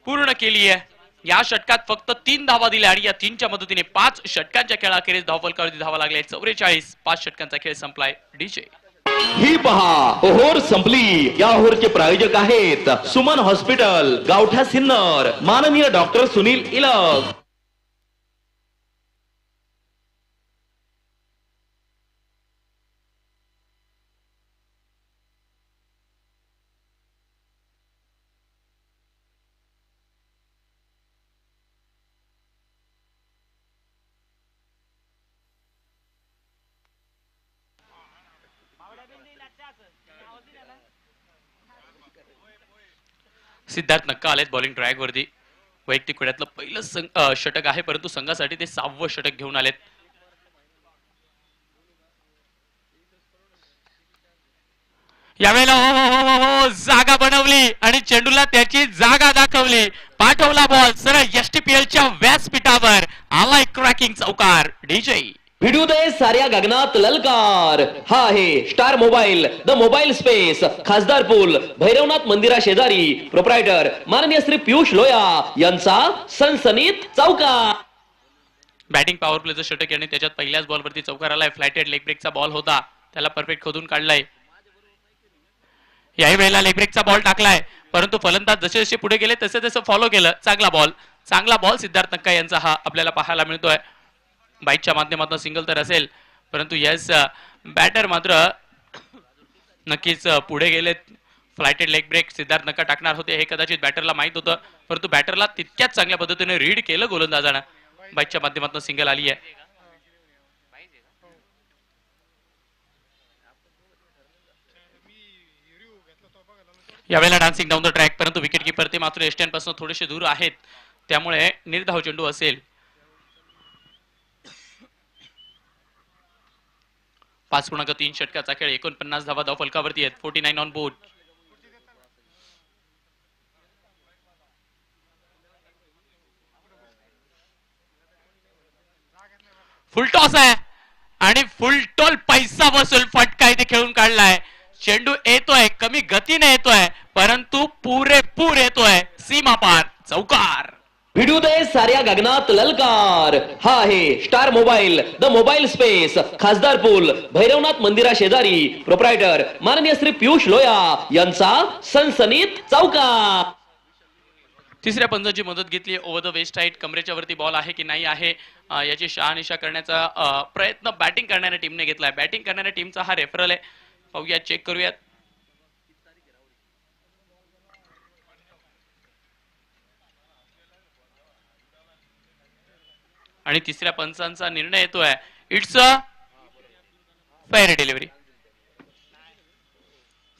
पूर्ण केली आहे. या षटकात फक्त 3 धावा दिल्या आणि या 3च्या मदतीने 5 षटकांच्या खेळाखेरीज धावफलकावरती धावा लागल्या. 44. 5 षटकांचा खेळ संपलाय. डीजे ही पहा ओहोर संपली. या ओहोरचे प्रायोजक आहेत सुमन हॉस्पिटल, गावठा सिन्नर, माननीय डॉक्टर सुनील इलग. सिद्धार्थ नक्का आलेत बॉलिंग ट्रॅक वरती. वैयक्तिक खेळातलं पहिलं षटक आहे, परंतु संघासाठी ते 6वं षटक घेऊन आलेत. यावेळेला जागा बनवली आणि चेंडूला त्याची जागा दाखवली. पाठवला बॉल सरळ एसटीपीएलच्या व्यासपीठावर. आलाय क्रॅकिंग चौकार. डीजे भिडू दे साऱ्या गगनात ललकार. हा आहे star mobile, the mobile space, खासदार पूल, भैरवनाथ मंदिरा शेजारी. प्रोप्रायटर माननीय श्री पियुष लोया यांचा सनसनीत चौकार. बॅटिंग पॉवर प्लेचं षटक याने त्याच्यात पहिल्याच बॉलवरती चौकार आलाय. फ्लायटेड लेग ब्रेकचा बॉल होता, त्याला परफेक्ट खोदून काढलाय. याही वेळेला लेग ब्रेकचा बॉल टाकलाय, परंतु फलंदाज जसे जसे पुढे गेले तसे तसं फॉलो केलं. चांगला बॉल सिद्धार्थ नक्का यांचा हा आपल्याला पाहायला मिळतोय. बाईकच्या माध्यमातून सिंगल तर असेल, परंतु यस बॅटर मात्र नक्कीच पुढे गेलेत. फ्लायटेड लेग ब्रेक सिद्धार्थ नक्का टाकणार होते हे कदाचित बॅटरला माहित होतं, परंतु बॅटरला तितक्याच चांगल्या पद्धतीने रीड केलं गोलंदाजानं. बाईकच्या माध्यमातून सिंगल आली आहे. यावेळेला डान्सिंग डाऊन द ट्रॅक, परंतु विकेट किपर ते मात्र एस्टन पासून थोडेसे दूर आहेत, त्यामुळे निर्धाव चेंडू असेल. 5.3 षटकाचा खेळ. 49 धावा धाव फलकावरती आहेत. 49 ऑन बोर्ड. फुल टॉस आहे आणि फुल टॉल पैसा वसूल फटका इथे खेळून काढलाय. चेंडू येतोय, कमी गतीने येतोय, परंतु पुरेपूर येतोय सीमा पार. चौकार. भिडू दे साऱ्या गगनात ललकार. हा आहे star mobile, the mobile space, खासदार पूल, भैरवनाथ मंदिरा शेजारी. प्रोप्रायटर माननीय श्री पियुष लोया यांचा सनसनीत चौकार. तिसऱ्या पंचाची मदत घेतली. ओव्हर द वेस्ट साईड कमरेच्या वरती बॉल आहे की नाही आहे याची शहानिशा करण्याचा प्रयत्न बॅटिंग करणाऱ्या टीमने घेतलाय. बॅटिंग करणाऱ्या टीमचा हा रेफरल आहे. पाहूयात, चेक करूयात. आणि तिसऱ्या पंचांचा निर्णय येतोय. It's a fair delivery.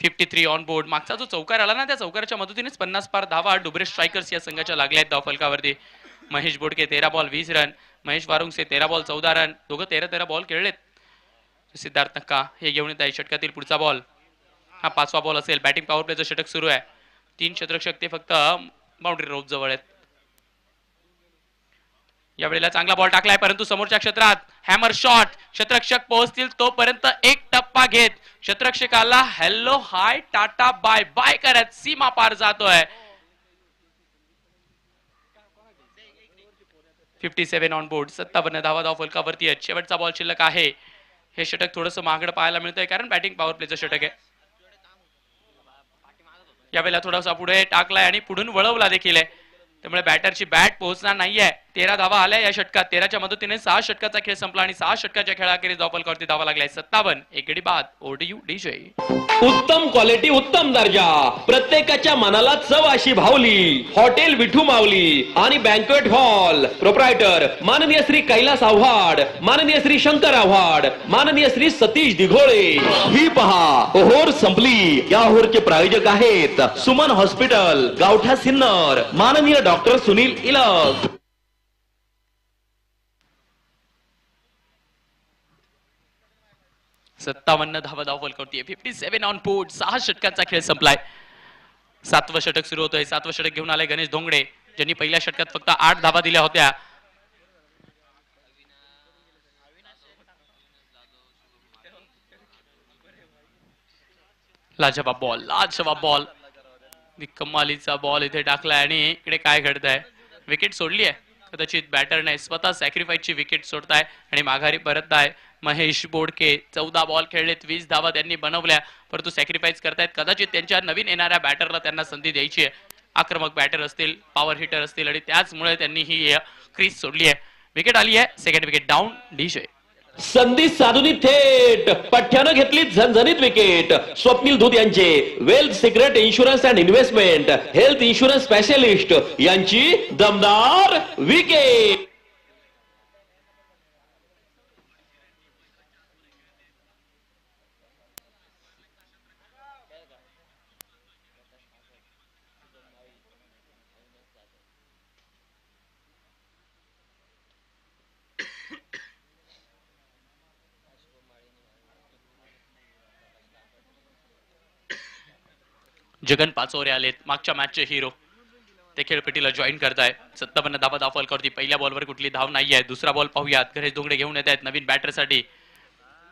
53 on board. मागचा जो चौकार आला ना त्या चौकाराच्या मदतीनेच 50 पार धावा डुबरे स्ट्रायकर्स या संघाच्या लागल्या आहेत धावफलकावरती. Mahesh Bodke 13 ball 20 run. Mahesh Warungse 13 ball 14 run. दोघं 13-13 बॉल खेळलेत. सिद्धार्थ नक्का हे घेऊन येत आहे षटकातील पुढचा बॉल. हा 5वा बॉल असेल. बॅटिंग पॉवर प्लेचं षटक सुरू आहे. 3 क्षेत्ररक्षक ते फक्त बाउंड्री रोप जवळ आहेत. यावेळेला चांगला बॉल टाकलाय परंतु समोरच्या क्षेत्रात हॅमर शॉट. क्षेत्ररक्षक पोहोचतील तोपर्यंत एक टप्पा घेत क्षेत्ररक्षकाला hello hi tata bye bye करत सीमा पार जातोय. 57 ऑन बोर्ड. 57 धावा धावफलकावरती आहेत. शेवटचा बॉल शिल्लक आहे. हे षटक थोडंसं महागडं पाहायला मिळतंय कारण बॅटिंग पॉवर प्लेचं षटक आहे. यावेळेला थोडासा पुढे टाकलाय आणि पुढून वळवला देखील आहे. त्यामुळे बॅटरची बॅट पोहोचणार नाहीये. 13 धावा आल्या या षटकात. 13च्या मदतीने 6 षटकाचा खेळ संपला आणि 6 षटकाच्या खेळाखेरीज धावफलकावरती धावा लागलाय 57. एक गडी बाद. ओडीयू डीजे. उत्तम क्वालिटी उत्तम दर्जा प्रत्येकाच्या मनाला चव अशी भावली. हॉटेल विठू माऊली आणि बँक्वेट हॉल प्रोप्रायटर माननीय श्री कैलास आव्हाड, माननीय श्री शंकर आव्हाड, माननीय श्री सतीश दिघोळे. ही पहा ओहोर संपली. या ओहोरचे प्रायोजक आहेत सुमन हॉस्पिटल, गावठा सिन्नर, माननीय डॉक्टर सुनील इलक. सत्तावन्न धावा धावफलकावरती. 57 ऑन बोर्ड. 6 षटकांचा खेळ संपलाय. 7वं षटक सुरू होतोय. 7वं षटक घेऊन आले गणेश धोंगडे ज्यांनी पहिल्या षटकात फक्त 8 धावा दिल्या होत्या. लाजवाब बॉल. लाजवाब बॉल. कमालीचा बॉल इथे टाकलाय आणि इकडे काय घडतंय. विकेट सोडली आहे. कदाचित बॅटरने स्वतः सॅक्रिफाईसची विकेट सोडताय आणि माघारी परतताय. महेश बोडके 14 बॉल खेळलेत. 20 धावा त्यांनी बनवल्या परंतु सॅक्रिफाईस करतायत. कदाचित त्यांच्या नवीन येणाऱ्या बॅटरला त्यांना संधी द्यायची आहे. आक्रमक बॅटर असतील, पॉवर हिटर असतील आणि त्याचमुळे त्यांनी ही क्रीज सोडली आहे. विकेट आली आहे. Second wicket down. डीजे. संधी साधूनी थेट पठ्ठ्यानं घेतली झणझणीत विकेट. स्वप्नील धूत यांचे wealth secret insurance and investment health insurance specialist यांची दमदार विकेट. जगन पाचोरे आलेत. मागच्या मॅचचे हिरो ते खेळपट्टीला जॉईन करताय. 57 धावा धावफलकावरती. पहिल्या बॉलवर कुठली धाव नाहीये. दुसरा बॉल पाहूयात. गणेश धोंगडे घेऊन येत आहेत नवीन बॅटरसाठी.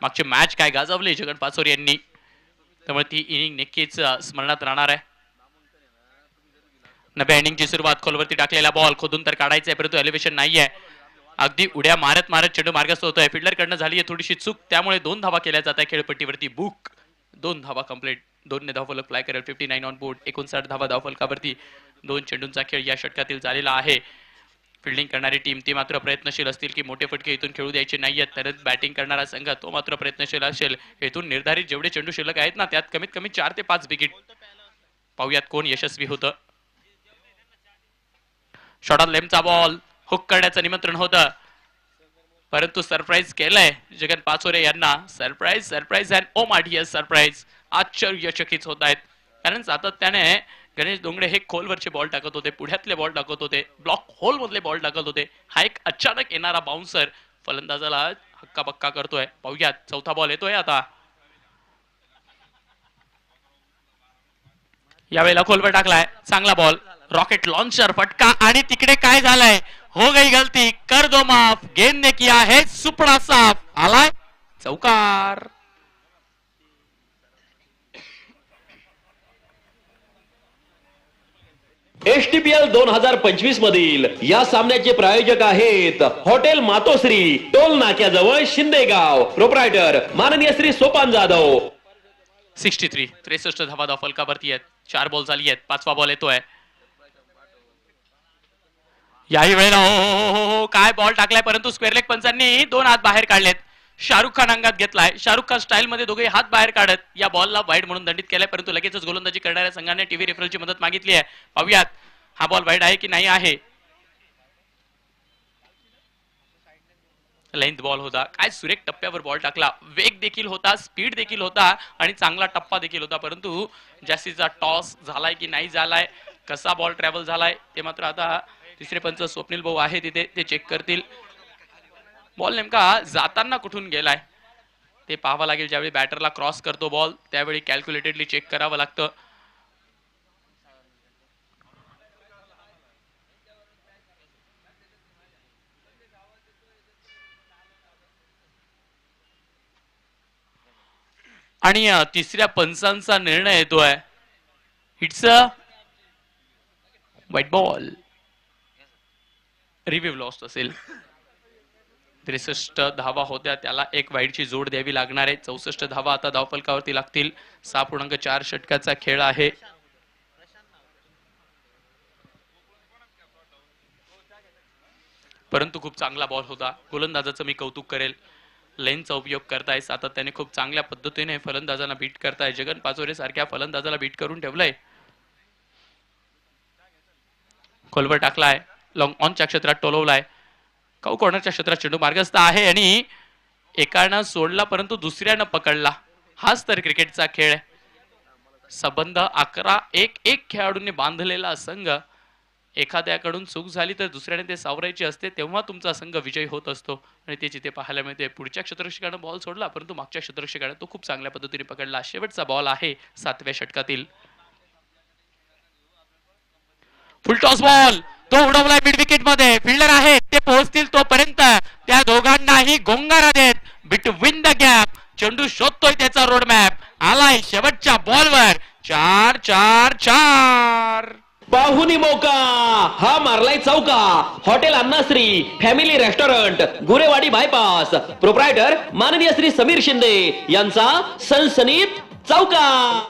मागची मॅच काय गाजवली जगन पाचोरे यांनी, त्यामुळे ती इनिंग नक्कीच स्मरणात राहणार आहे. नव्या इनिंगची सुरुवात. खोलवरती टाकलेला बॉल खोदून तर काढायचा परंतु एलिव्हेशन नाहीये. अगदी उड्या मारत मारत चेंडू मार्गस्थ होतोय. फिल्डर कडनं झाली आहे थोडीशी चूक, त्यामुळे 2 धावा केल्या जात आहे खेळपट्टीवरती. बुक 2 धावा कंप्लीट. 2 ने धावफलक फ्लाय करेल. 59 ऑन बोर्ड. 59 धावा धावफलकावरती. 2 चेंडूंचा खेळ या षटकातील झालेला आहे. फिल्डिंग करणारी टीम ती मात्र प्रयत्नशील असतील की मोठे फटके इथून खेळू द्यायचे नाहीयेत. तरच बॅटिंग करणारा संघ तो मात्र प्रयत्नशील असेल. इथून निर्धारित जेवढे चेंडू शिल्लक आहेत ना त्यात कमीत कमी 4 ते 5 विकेट. पाहूयात कोण यशस्वी होतं. शॉर्ट लेमचा बॉल हुक करण्याचं निमंत्रण होतं परंतु सरप्राईज केलंय जगन पाचोरे यांना. Surprise surprise and oh my dear surprise. आश्चर्यचकित होत आहेत कारण सातत्याने गणेश धोंगडे हे खोलवरचे बॉल टाकत होते, पुढ्यातले बॉल टाकत होते, ब्लॉक होल मधले बॉल टाकत होते. हा एक अचानक येणारा बाउन्सर फलंदाजाला हक्का बक्का करतोय. पाहूयात. चौथा बॉल येतोय आता. यावेळेला खोलवर टाकलाय. चांगला बॉल. रॉकेट लॉन्चर फटका आणि तिकडे काय झालंय. हो गई गलती कर दो माफ. गेंद ने किया है सुपडा साफ. आलाय चौकार. एसटीपीएल 2025 मधील या सामन्याचे प्रायोजक आहेत हॉटेल मातोश्री, टोल नाक्याजवळ शिंदेगाव, प्रोप्रायटर माननीय श्री सोपान जाधव. 63 धावा धावफलकावरती आहेत. 4 बॉल झाली आहेत. 5वा बॉल येतोय. याही वेळेला हो हो हो हो काय बॉल टाकलाय, परंतु स्क्वेअर लेग पंचांनी दोन हात बाहेर काढलेत. शाहरुख खान अंगात घेतलाय. शाहरुख खान स्टाईल मध्ये दोघे हात बाहेर काढत या बॉलला वाईड म्हणून दंडित केलाय, परंतु लगेचच गोलंदाजी करणाऱ्या संघाने टीव्ही रेफरलची मदत मागितली आहे. पाहूयात हा बॉल वाईड आहे की नाही आहे. लेंथ बॉल होता. काय सुरेख टप्प्यावर बॉल टाकला. वेग देखील होता, स्पीड देखील होता आणि चांगला टप्पा देखील होता, परंतु जास्तीचा टॉस झालाय की नाही झालाय, कसा बॉल ट्रॅव्हल झालाय ते मात्र आता तिसरे पंच स्वप्नील भाऊ आहे तिथे, ते चेक करतील. बॉल नेमका जाताना कुठून गेलाय ते पाहावं लागेल. ज्यावेळी बॅटरला क्रॉस करतो बॉल त्यावेळी कॅल्क्युलेटेडली चेक करावं लागतं. आणि तिसऱ्या पंचांचा निर्णय येतोय. It's a white ball. Review lost असेल. 63 धावा होत्या, त्याला एक वाईडची जोड द्यावी लागणार आहे. 64 धावा आता धावफलकावरती लागतील. 6.4 षटकाचा खेळ आहे. परंतु खूप चांगला बॉल होता. गोलंदाजाचं मी कौतुक करेल. लेनचा उपयोग करताय, सातत्याने खूप चांगल्या पद्धतीने फलंदाजांना बीट करताय. जगन पाचोरे सारख्या फलंदाजाला बीट करून ठेवलंय. खोलवर टाकलाय, लॉंग ऑनच्या क्षेत्रात टोलवलाय. काऊ कॉर्नरच्या क्षेत्रात चेंडू मार्गस्थ आहे आणि एकानं सोडला परंतु दुसऱ्यानं पकडला. हाच तर क्रिकेटचा खेळ आहे. संबंध 11-1 खेळाडूंनी बांधलेला संघ, एखाद्याकडून चूक झाली तर दुसऱ्याने ते सावरायची असते, तेव्हा तुमचा संघ विजयी होत असतो आणि ते जिथे पाहायला मिळते. पुढच्या क्षेत्ररक्षकानं बॉल सोडला परंतु मागच्या क्षेत्ररक्षकाने तो खूप चांगल्या पद्धतीने पकडला. शेवटचा बॉल आहे 7व्या षटकातील. फुल टॉस बॉल तो उडवलाय मिड विकेट मध्ये. फिल्डर आहेत ते पोहोचतील तोपर्यंत त्या दोघांनाही गोंगारा देत बिटवीन द गॅप चेंडू शोधतोय त्याचा रोडमॅप. आलाय शेवटच्या बॉलवर. 4-4-4. पाहुनी मौका हा मारलाय चौका. Hotel अन्नाश्री family restaurant Gurewadi bypass proprietor माननीय श्री समीर शिंदे यांचा सनसनीत चौका.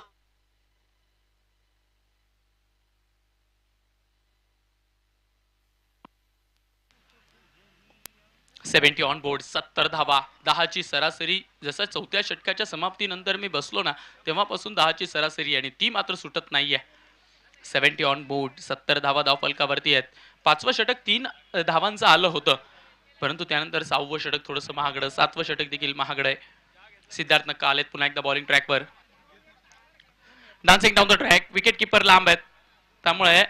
70 ऑन बोर्ड. 70 धावा. 10ची सरासरी. जसं चौथ्या षटकाच्या समाप्तीनंतर मी बसलो ना तेव्हापासून 10ची सरासरी आणि ती मात्र सुटत नाहीये. 70 ऑन बोर्ड. 70 धावा धावफलकावरती आहेत. 5वं षटक 3 धावांचं आलं होतं, परंतु त्यानंतर 6वं षटक थोडंसं महागडं. 7वं षटक देखील महागड आहे. सिद्धार्थ नक्का आलेत पुन्हा एकदा बॉलिंग ट्रॅकवर. Dancing down the track. Wicket keeper लांब आहेत त्यामुळे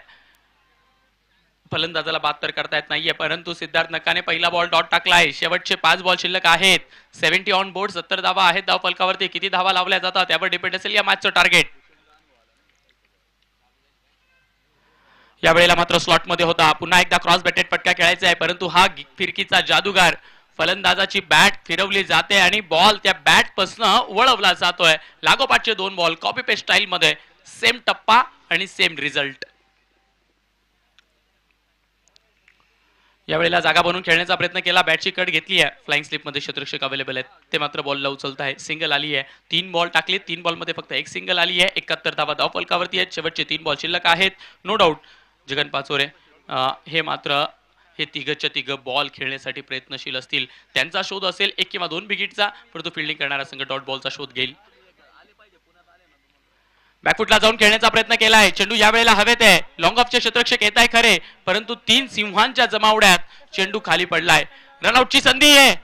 फलंदाजाला बाद तर करता येत नाहीये, परंतु सिद्धार्थ नक्काने पहिला बॉल डॉट टाकलाय. शेवटचे 5 बॉल शिल्लक आहेत. 70 ऑन बोर्ड. 70 धावा आहेत धावफलकावरती. किती धावा लावल्या जातात त्यावर डिपेंड असेल या मॅचचं टार्गेट. या वेळेला मात्र स्लॉट मध्ये होता. पुन्हा एकदा क्रॉस बॅटेड फटका खेळायचा आहे, परंतु हा फिरकीचा जादूगार फलंदाजाची बॅट फिरवली जाते आणि बॉल त्या बॅट पासून वळवला जातोय. लागोपाठचे 2 बॉल कॉपी पेस्ट स्टाईल मध्ये. सेम टप्पा आणि सेम रिझल्ट. यावेळेला जागा बनवून खेळण्याचा प्रयत्न केला. बॅटची कट घेतली आहे. फ्लाइंग स्लिप मध्ये क्षेत्ररक्षक अवेलेबल आहेत, ते मात्र बॉलला उचलत आहे. सिंगल आली आहे. 3 बॉल टाकले. 3 बॉल मध्ये फक्त 1 सिंगल आली आहे. 71 धावा धावफलकावरती आहेत. शेवटचे 3 बॉल शिल्लक आहेत. नो डाऊट जगन पाचोरे हे मात्र हे तिघच्या तिघ बॉल खेळण्यासाठी प्रयत्नशील असतील. त्यांचा शोध असेल 1 किंवा 2 विकेटचा, परंतु फिल्डिंग करणारा संघ डॉट बॉलचा शोध घेईल. बॅकफुटला जाऊन खेळण्याचा प्रयत्न केलाय. चेंडू यावेळेला हवेत आहे. लॉंग ऑफचे क्षेत्ररक्षक येत आहे खरे, परंतु 3 सिंहांच्या जमावड्यात चेंडू खाली पडलाय. रनआउटची संधी आहे.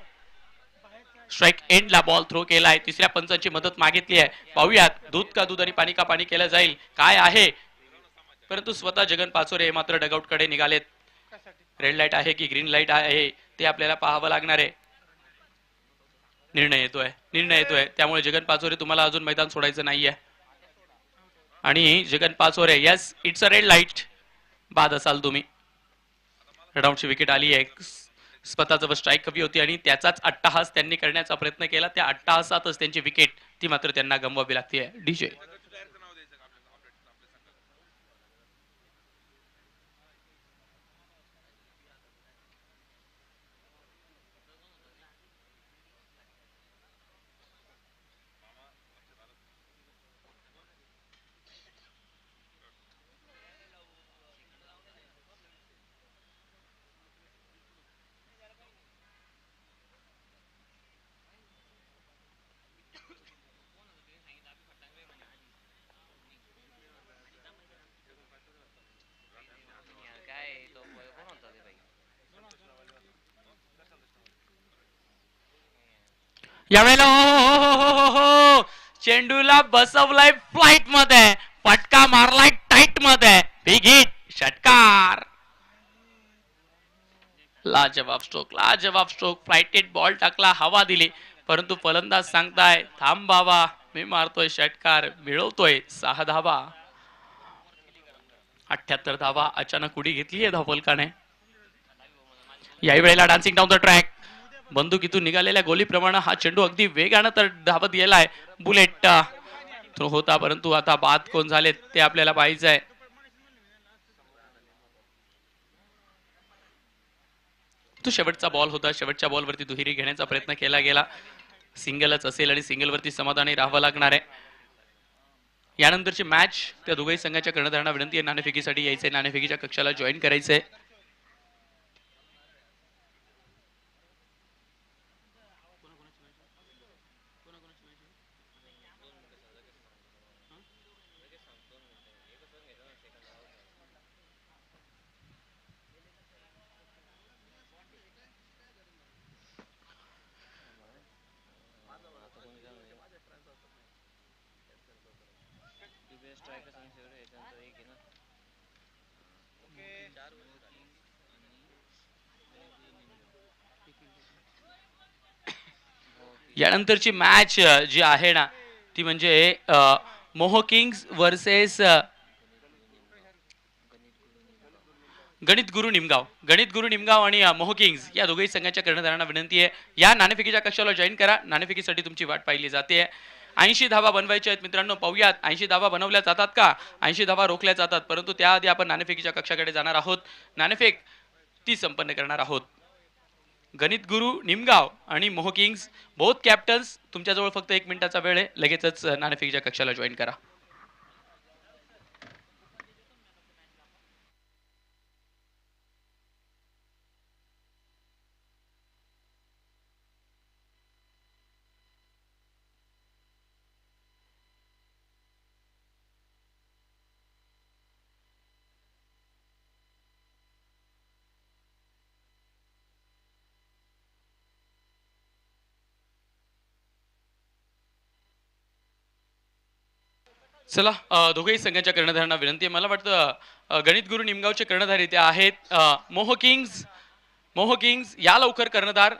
स्ट्राईक एंडला बॉल थ्रो केलाय. तिसऱ्या पंचांची मदत मागितली आहे. पाहूयात दूध का दूध आणि पाणी का पाणी केलं जाईल काय आहे, परंतु स्वतः जगन पाचोरे हे मात्र डगआउट कडे निघालेत. रेड लाईट आहे की ग्रीन लाईट आहे ते आपल्याला पाहावं लागणार आहे. निर्णय येतोय त्यामुळे जगन पाचोरे तुम्हाला अजून मैदान सोडायचं नाहीये. आणि Jagan Pachore yes it's a red light. बाद असाल तुम्ही. रनआउटची विकेट आली आहे. स्वतःजवळ स्ट्राईक हवी होती आणि त्याचाच अट्टहास त्यांनी करण्याचा प्रयत्न केला. त्या अट्टहासातच त्यांची विकेट ती मात्र त्यांना गमवावी लागते. डीजे यावेळेला हो चेंडूला बसवलाय फ्लाईट मध्ये, फटका मारलाय टाईट मध्ये, बिग हिट, षटकार. लाजवाब स्ट्रोक, फ्लाइटेड बॉल टाकला, हवा दिली, परंतु फलंदाज सांगताय थांब बाबा, मी मारतोय षटकार, मिळवतोय 6 धावा. 78 धावा अचानक उडी घेतली आहे धावफलकाने. याही वेळेला डान्सिंग डाऊन द ट्रॅक, बंदुकीतून निघालेल्या गोलीप्रमाणे हा चेंडू अगदी वेगानं तर धावत गेलाय. बुलेट थ्रो होता, परंतु आता बाद कोण झाले ते आपल्याला पाहायचं आहे. तो शेवटचा बॉल होता, शेवटच्या बॉलवरती दुहेरी घेण्याचा प्रयत्न केला गेला. सिंगलच असेल आणि सिंगलवरती समाधानी राहावं लागणार आहे. यानंतरची मॅच त्या दोघही संघाच्या कर्णधारांना विनंती आहे नाणेफेकीसाठी यायचंय, नाणेफेकीच्या कक्षाला जॉईन करायचंय. यानंतरची मॅच जी आहे ना ती म्हणजे मोहो किंग्स वर्सेस गणित गुरु निमगाव आणि मोहो किंग्स या दोघेही संघाच्या कर्णधारांना विनंती आहे या नाणेफेकीच्या कक्षाला जॉईन करा. नाणेफेकीसाठी तुमची वाट पाहिली जाते. 80 धावा बनवायच्या आहेत मित्रांनो. पाहूयात 80 धावा बनवल्या जातात का, 80 धावा रोखल्या जातात. परंतु त्याआधी आपण नाणेफेकीच्या कक्षाकडे जाणार आहोत. नाणेफेक ती संपन्न करणार आहोत. गणित गुरु निमगाव आणि मोहो किंग्स बोथ कॅप्टन्स, तुमच्याजवळ फक्त 1 मिनिटाचा वेळ आहे. लगेचच नाणेफेकीच्या कक्षाला जॉईन करा. चला दोघेही संघाच्या कर्णधारांना विनंती आहे. मला वाटतं गणित गुरु निमगावचे कर्णधार इथे आहेत मोहो किंग्स या लवकर कर्णधार.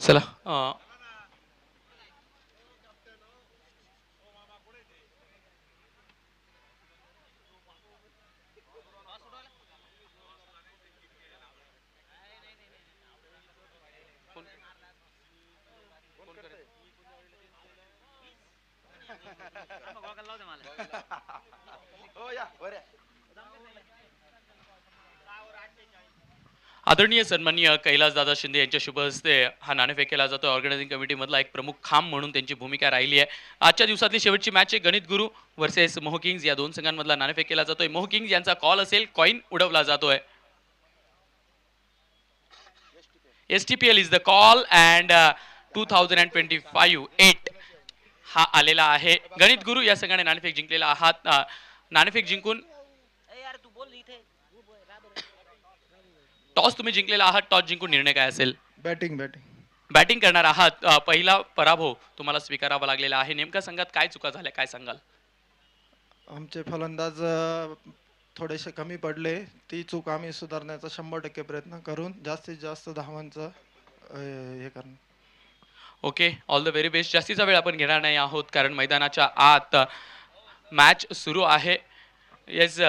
चला आदरणीय सन्माननीय कैलासदादा शिंदे यांच्या शुभ हस्ते हा नाणेफेक केला जातो. ऑर्गनायझिंग कमिटी मधला एक प्रमुख खांब म्हणून त्यांची भूमिका राहिली आहे. आजच्या दिवसातली शेवटची मॅच आहे गणित गुरु वर्सेस मोहो किंग्स या दोन संघांमधला नाणेफेक केला जातोय. मोहो किंग्स यांचा कॉल असेल, कॉइन उडवला जातोय. STPL is the call and 2025-8 हा आलेला आहे. गणित गुरु या संघाने नाणेफेक जिंकलेला आहात. नाणेफेक जिंकून टॉस तुम्ही जिंकलेला आहात. टॉस जिंकून निर्णय काय असेल? बॅटिंग करणार आहात. पहिला पराभव तुम्हाला स्वीकारावा लागलेला आहे. नेमका संघात काय चुका झाल्या काय सांगाल? आमचे फलंदाज थोडेसे कमी पडले. ती चूक आम्ही सुधारण्याचा 100% प्रयत्न करून जास्तीत जास्त धावांचं हे करणं. Okay, all the very best. जास्तीचा वेळ आपण घेणार नाही आहोत कारण मैदानाच्या आत मॅच सुरू आहे. येस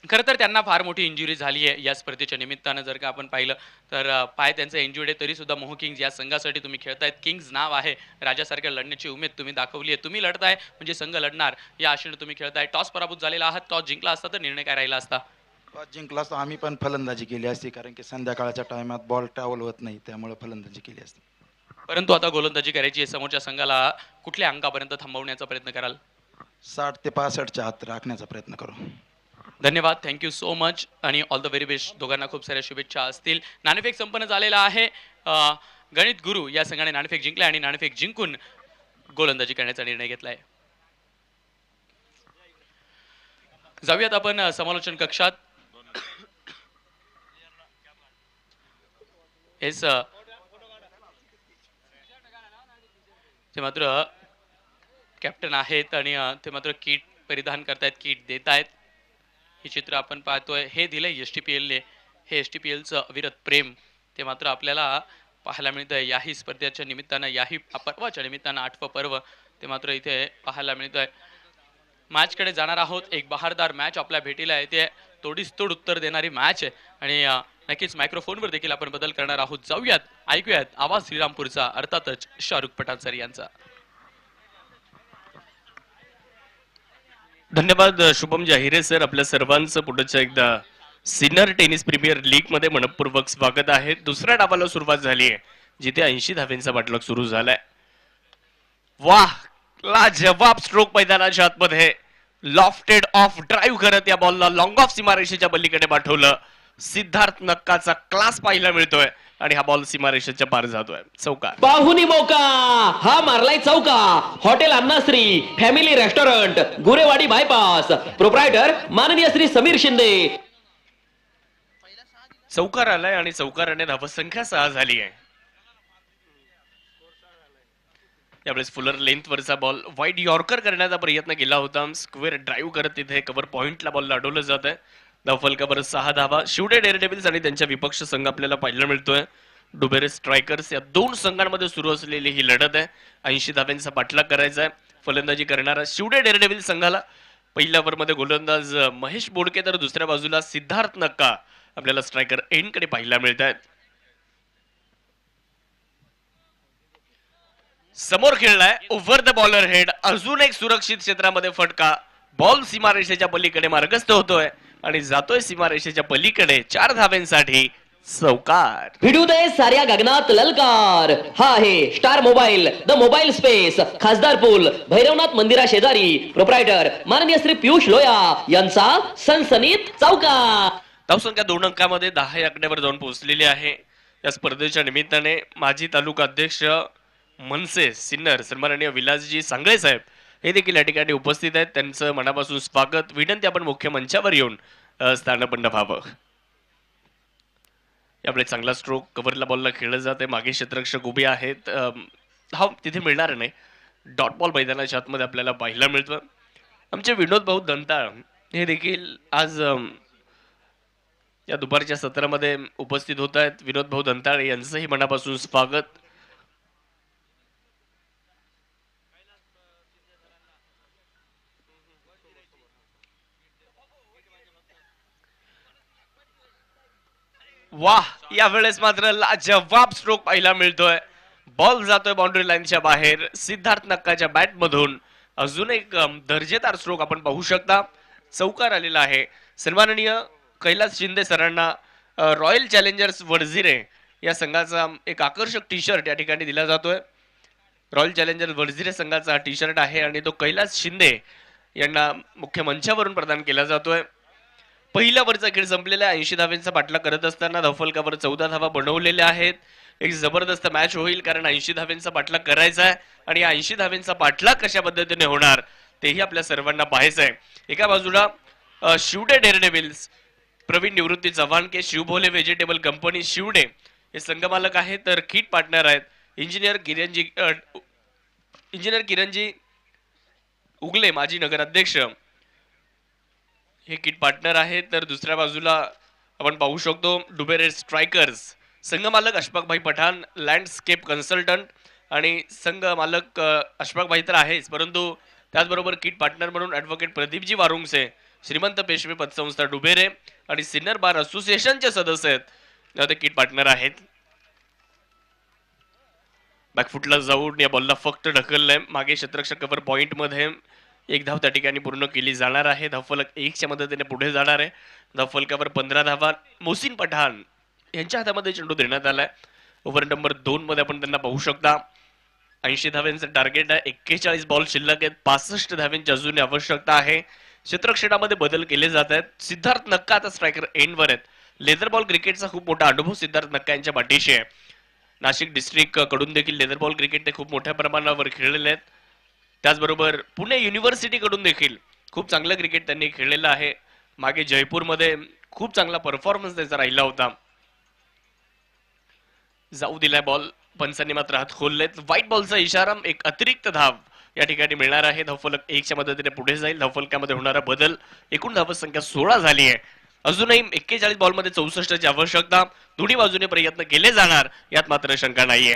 खरं तर त्यांना फार मोठी इंजुरी झाली आहे या स्पर्धेच्या निमित्तानं. जर का आपण पाहिलं तर पाय त्यांचा इंजुर्ड आहे, तरी सुद्धा मोहो किंग्ज या संघासाठी तुम्ही खेळतायत. किंग्ज नाव आहे, राजासारख्या लढण्याची उमेद तुम्ही दाखवली आहे. तुम्ही लढताय म्हणजे संघ लढणार या आशेने तुम्ही खेळताय. टॉस पराभूत झालेला आहात, टॉस जिंकला असता तर निर्णय काय राहिला असता? टॉस जिंकला असता आम्ही पण फलंदाजी केली असती, कारण की संध्याकाळच्या टायमात बॉल ट्रॅव्हल होत नाही, त्यामुळे फलंदाजी केली असती. परंतु आता गोलंदाजी करायची आहे. समोरच्या संघाला कुठल्या अंकापर्यंत थांबवण्याचा प्रयत्न कराल? 60 ते 65च्या आत राखण्याचा प्रयत्न करू. धन्यवाद, थँक्यू सो मच आणि ऑल द व्हेरी बेस्ट. दोघांना खूप साऱ्या शुभेच्छा असतील. नाणेफेक संपन्न झालेला आहे. गणित गुरु या संघाने नाणेफेक जिंकले आणि नाणेफेक जिंकून गोलंदाजी करण्याचा निर्णय घेतलाय. जाऊयात आपण समालोचन कक्षात. हेच ते मात्र कॅप्टन आहेत आणि ते मात्र किट परिधान करतायत, किट देत आहेत. हे चित्र आपण पाहतोय, हे दिलंय STPLने. हे STPLचं अविरत प्रेम ते मात्र आपल्याला पाहायला मिळतंय. याही स्पर्धेच्या निमित्तानं, याही पर्वाच्या निमित्तानं 8वं पर्व ते मात्र इथे पाहायला मिळतंय. मॅचकडे जाणार आहोत. एक बहारदार मॅच आपल्या भेटीला येते. तोडीस तोड उत्तर देणारी मॅच आहे आणि नक्कीच मायक्रोफोनवर देखील आपण बदल करणार आहोत. जाऊयात, ऐकूयात आवाज श्रीरामपूरचा, अर्थातच शाहरुख पठाण यांचा. धन्यवाद शुभम जाहिरे सर. आपल्या सर्वांचं पुढच्या एकदा सिनियर टेनिस प्रीमियर लीग मध्ये मनपूर्वक स्वागत आहे. दुसऱ्या डावाला सुरुवात झाली आहे, जिथे 80 धावेंचा पाठलाग सुरू झालाय. वाह, लाजवाब स्ट्रोक मैदानाच्या आतमध्ये. लॉफ्टेड ऑफ ड्राईव्ह करत या बॉलला लॉंग ऑफ सीमारेषेच्या पलीकडे पाठवलं. सिद्धार्थ नक्काचा क्लास पाहायला मिळतोय आणि हा बॉल सीमारेषेच्या पार जातोय. चौकार. पाहुनी मौका, हा मारलाय चौका. Hotel अन्नाश्री family restaurant, Gurewadi bypass, proprietor माननीय श्री समीर शिंदे. चौकार आलाय आणि चौकाराने धावसंख्या 6 झाली आहे. यावेळेस फुलर लेंथ वरचा बॉल वाईड यॉर्कर करण्याचा प्रयत्न केला होता. स्क्वेअर ड्राईव्ह करत तिथे कव्हर पॉइंटला बॉल अडवलं जात आहे. धावफलकावर 6 धावा. शिवडे डेअरडेव्हिल्स आणि त्यांच्या विपक्ष संघ आपल्याला पाहायला मिळतोय. डुबेरे स्ट्रायकर्स या दोन संघांमध्ये सुरू असलेली ही लढत आहे. 80 धाव्यांचा पाठलाग करायचा आहे. फलंदाजी करणारा शिवडे डेअरडेव्हिल्स संघाला पहिल्या ओव्हरमध्ये गोलंदाज महेश बोडके, तर दुसऱ्या बाजूला सिद्धार्थ नक्का आपल्याला स्ट्रायकर एंडकडे पाहायला मिळत आहेत. समोर खेळलाय ओव्हर द बॉलर हेड. अजून एक सुरक्षित क्षेत्रामध्ये फटका. बॉल सीमारेषेच्या पलीकडे मार्गस्थ होतोय आणि जातोय सीमारेषेच्या पलीकडे 4 धाव्यांसाठी. चौकार. भिडू दे साऱ्या गगनात ललकार. हा आहे star mobile, the mobile space, खासदार पूल, भैरवनाथ मंदिरा शेजारी, प्रोप्रायटर माननीय श्री पियुष लोया यांचा सनसनीत चौकार. धावसंख्या 2 अंकामध्ये 10 या आकड्यावर जाऊन पोहोचलेली आहे. या स्पर्धेच्या निमित्ताने माजी तालुका अध्यक्ष मनसे सिन्नर सन्माननीय विलासजी सांगळे साहेब हे देखील या ठिकाणी उपस्थित आहेत. त्यांचं मनापासून स्वागत. विनंती आपण मुख्य मंचावर येऊन स्थानपन्न व्हावं. यावेळेस चांगला स्ट्रोक कव्हरला बॉलला खेळलं जाते. मागे क्षेत्ररक्षक उभे आहेत. धाव तिथे मिळणार नाही. डॉट बॉल मैदानाच्या आतमध्ये आपल्याला पाहायला मिळतं. आमचे विनोद भाऊ दंताळ हे देखील आज या दुपारच्या सत्रामध्ये उपस्थित होत आहेत. विनोद भाऊ दंताळ यांचंही मनापासून स्वागत. वाह, यावेळेस मात्र लाजवाब स्ट्रोक पाहायला मिळतोय. बॉल जातोय बाउंड्री लाईनच्या बाहेर. सिद्धार्थ नक्काच्या बॅट मधून अजून एक दर्जेदार स्ट्रोक आपण पाहू शकता. चौकार आलेला आहे. सन्माननीय कैलास शिंदे सरांना रॉयल चॅलेंजर्स वडझिरे या संघाचा एक आकर्षक टी शर्ट या ठिकाणी दिला जातोय. रॉयल चॅलेंजर्स वडझिरे संघाचा हा टी शर्ट आहे आणि तो कैलास शिंदे यांना मुख्य मंचावरून प्रदान केला जातोय. पहिल्या वरचा खेळ संपलेला 80 धाव्यांचा पाठलाग करत असताना धावफलकावर 14 धावा बनवलेल्या आहेत. एक जबरदस्त मॅच होईल, कारण 80 धाव्यांचा पाठलाग करायचा आहे आणि या 80 धाव्यांचा पाठलाग कशा पद्धतीने होणार तेही आपल्या सर्वांना पाहायचं आहे. एका बाजूला शिवडे डेअरडेव्हिल्स, प्रवीण निवृत्ती चव्हाण के शिवभोले व्हेजिटेबल कंपनी शिवडे हे संघमालक आहेत, तर किट पार्टनर आहेत इंजिनियर किरणजी उगले माजी नगराध्यक्ष हे किट पार्टनर आहेत. तर दुसऱ्या बाजूला आपण पाहू शकतो Dubere strikers, संघमालक अशफाकभाई Pathan, landscape consultant आणि संघ मालक अशफाकभाई तर आहेच, परंतु त्याचबरोबर किट पार्टनर म्हणून ॲडव्होकेट प्रदीपजी वारुंगसे, श्रीमंत पेशवे पतसंस्था डुबेरे आणि सिन्नर बार असोसिएशनचे सदस्य आहेत, ते किट पार्टनर आहेत. बॅकफुटला जाऊन या बॉलला फक्त ढकललंय. मागे क्षेत्ररक्षक कव्हर पॉइंट मध्ये एक धाव त्या ठिकाणी पूर्ण केली जाणार आहे. धावफलक 1च्या मदतीने पुढे जाणार आहे. धावफलकावर 15 धावा मोहसिन पठाण यांच्या हातामध्ये चेंडू देण्यात आलाय. ओव्हर नंबर 2 मध्ये आपण त्यांना पाहू शकता. 80 धाव्यांचं टार्गेट आहे. 41 बॉल शिल्लक आहेत. 65 धाव्यांची अजून आवश्यकता आहे. क्षेत्ररक्षणामध्ये बदल केले जात आहेत. सिद्धार्थ नक्का आता स्ट्रायकर एंडवर आहेत. लेदर बॉल क्रिकेटचा खूप मोठा अनुभव सिद्धार्थ नक्का यांच्या पाठीशी आहे. नाशिक डिस्ट्रिक्ट कडून देखील लेदर बॉल क्रिकेट ते खूप मोठ्या प्रमाणावर खेळलेले आहेत. त्याचबरोबर पुणे युनिव्हर्सिटी कडून देखील खूप चांगलं क्रिकेट त्यांनी खेळलेलं आहे. मागे जयपूरमध्ये खूप चांगला परफॉर्मन्स त्याचा राहिला होता. जाऊ दिलाय बॉल, पंचांनी मात्र हात खोललेत. व्हाईट बॉलचा इशारा, एक अतिरिक्त धाव या ठिकाणी मिळणार आहे. धावफलक 1च्या मदतीने पुढे जाईल. धावफलकामध्ये होणारा बदल, एकूण धावसंख्या 16 झाली आहे. अजूनही 41 बॉलमध्ये 64ची आवश्यकता. दोन्ही बाजूने प्रयत्न केले जाणार, यात मात्र शंका नाहीये.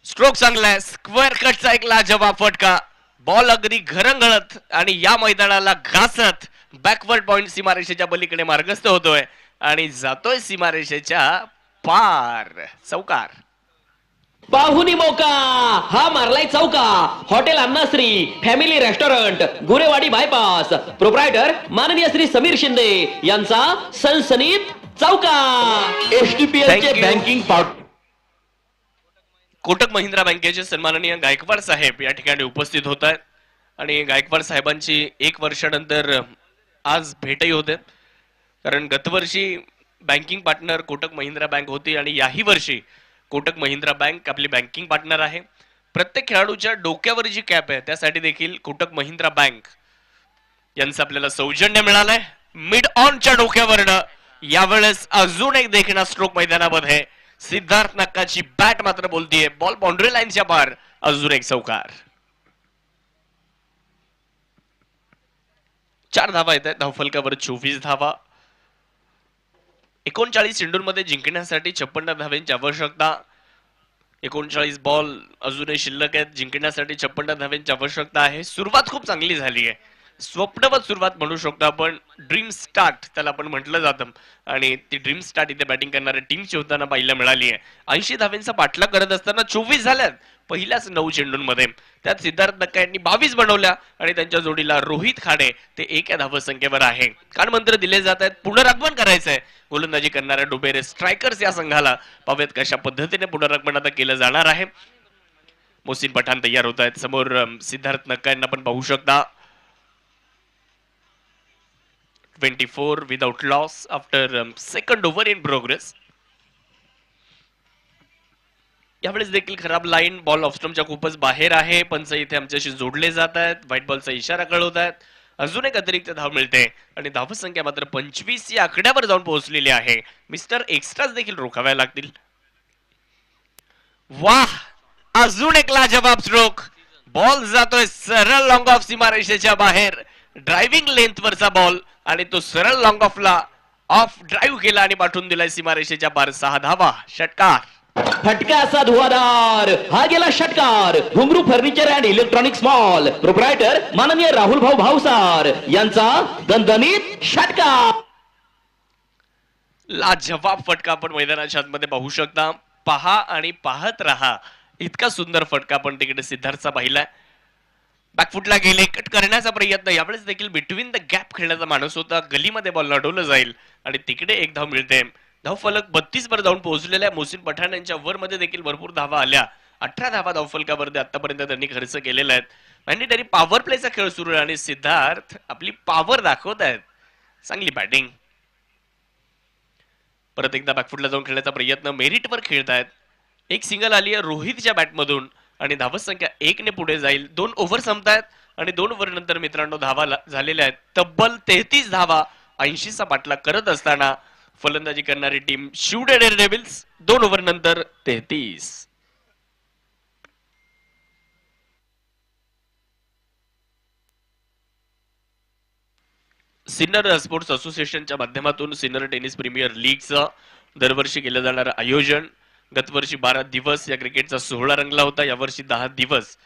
स्ट्रोक चांगलाय. स्क्वेअर कटचा एक लाजवाब फटका. बॉल अगदी घरंगळत आणि या मैदानाला घासत बॅकवर्ड पॉइंट सीमारेषेच्या पलीकडे मार्गस्थ होतोय आणि जातोय सीमारेषेच्या पार. चौकार. पाहुनी मौका, हा मारलाय चौका. Hotel अन्नाश्री family restaurant, Gurewadi bypass, proprietor माननीय श्री समीर शिंदे यांचा सनसनीत चौका. एसटीपीएल चे Thank you. Banking part Kotak Mahindra बँकेचे सन्माननीय गायकवाड साहेब या ठिकाणी उपस्थित होत आहेत आणि गायकवाड साहेबांची 1 वर्षानंतर आज भेटही होते. कारण गतवर्षी banking partner Kotak Mahindra bank होती आणि याही वर्षी कोटक महिंद्रा बँक आपली बँकिंग पार्टनर आहे. प्रत्येक खेळाडूच्या डोक्यावर जी कॅप आहे त्यासाठी देखील कोटक महिंद्रा बँक यांचं आपल्याला सौजन्य मिळालंय. मिड ऑनच्या डोक्यावरनं यावेळेस अजून एक देखणा स्ट्रोक मैदानामध्ये. सिद्धार्थ नक्काची बॅट मात्र बोलतीये. बॉल बाउंड्री लाईनच्या पार. अजून एक चौकार. 4 धावा येत आहेत. धावफलकावर 24 धावा. 39 चेंडूंमध्ये जिंकण्यासाठी 56 धाव्यांची आवश्यकता. 39 बॉल अजूनही शिल्लक आहेत. जिंकण्यासाठी 56 धाव्यांची आवश्यकता आहे. सुरुवात खूप चांगली झाली आहे. स्वप्नवत सुरुवात म्हणू शकतो आपण. ड्रीम स्टार्ट त्याला आपण म्हटलं जातं आणि ती ड्रीम स्टार्ट इथे बॅटिंग करणाऱ्या टीमची होताना पाहायला मिळाली आहे. 80 धाव्यांचा पाठलाग करत असताना 24 झाल्यात पहिल्याच 9 चेंडूंमध्ये. त्यात सिद्धार्थ नक्का यांनी 22 बनवल्या आणि त्यांच्या जोडीला रोहित खाडे ते 1 धावसंख्येवर आहे. कानमंत्र दिले जात आहेत. पुनरागमन करायचंय गोलंदाजी करणाऱ्या डुबेरे स्ट्रायकर्स या संघाला. पाहूयात कशा पद्धतीने पुनरागमन आता केलं जाणार आहे. मोहसिन पठाण तयार होत आहेत. समोर सिद्धार्थ नक्का यांना पण पाहू शकता. 24 without loss after second over in progress. यावेळेस देखील खराब लाईन, बॉल ऑफस्टम्पच्या खूपच बाहेर आहे. पंच इथे आमच्याशी जोडले जात आहेत. व्हाईट बॉलचा इशारा कळवत आहेत. अजून एक अतिरिक्त धाव मिळते आणि धावसंख्या मात्र 25 या आकड्यावर जाऊन पोहोचलेली आहे. मिस्टर एक्स्ट्राच देखील रोखाव्या लागतील. वाह, अजून एक लाजवाब स्ट्रोक. बॉल जातोय सरळ लॉंग ऑफ सीमारेषेच्या बाहेर. ड्रायव्हिंग लेंथ वरचा बॉल आणि तो सरळ लॉंग ऑफला ऑफ ड्राईव्ह केला आणि पाठवून दिलाय सीमारेषेच्या पार. 6 धावा. षटकार. फटका असा धुवाधार, हा गेला षटकार. घुंगरू furniture and electronics mall, proprietor माननीय राहुल भाऊ भावसार यांचा दणदणीत षटकार. लाजवाब फटका आपण मैदानाच्या आतमध्ये पाहू शकता. पहा आणि पाहत रहा. इतका सुंदर फटका आपण तिकडे सिद्धार्थचा पाहिलाय. बॅकफुटला गेले, कट करण्याचा प्रयत्न. यावेळेस देखील बिटवीन द गॅप खेळण्याचा माणूस होता. गलीमध्ये बॉल अडवलं जाईल आणि तिकडे 1 धाव मिळते. धावफलक 32 वर जाऊन पोहोचलेल्या मोहसिन पठाण यांच्या वर मध्ये देखील भरपूर धावा आल्या. 18 धावा धावफलकावर आतापर्यंत त्यांनी खर्च केलेला आहेत. मॅन्डेटरी पॉवर प्लेचा खेळ सुरू आहे आणि सिद्धार्थ आपली पॉवर दाखवत आहेत. चांगली बॅटिंग. परत एकदा बॅकफुटला जाऊन खेळण्याचा प्रयत्न. मेरिटवर खेळतायत. एक सिंगल आली आहे रोहितच्या बॅटमधून आणि धावसंख्या 1 ने पुढे जाईल. 2 ओव्हर संपतायत आणि 2 ओव्हर नंतर मित्रांनो धावा झालेल्या आहेत. तब्बल 33 धावा 80चा पाठलाग करत असताना फलंदाजी करणारी टीम शिवडे डेअरडेव्हिल्स. 2 ओव्हर नंतर 33. सिन्नर स्पोर्ट्स असोसिएशनच्या माध्यमातून सिन्नर टेनिस प्रीमियर लीगचं दरवर्षी केलं जाणारं आयोजन. गतवर्षी 12 दिवस या क्रिकेटचा सोहळा रंगला होता. यावर्षी 10 दिवस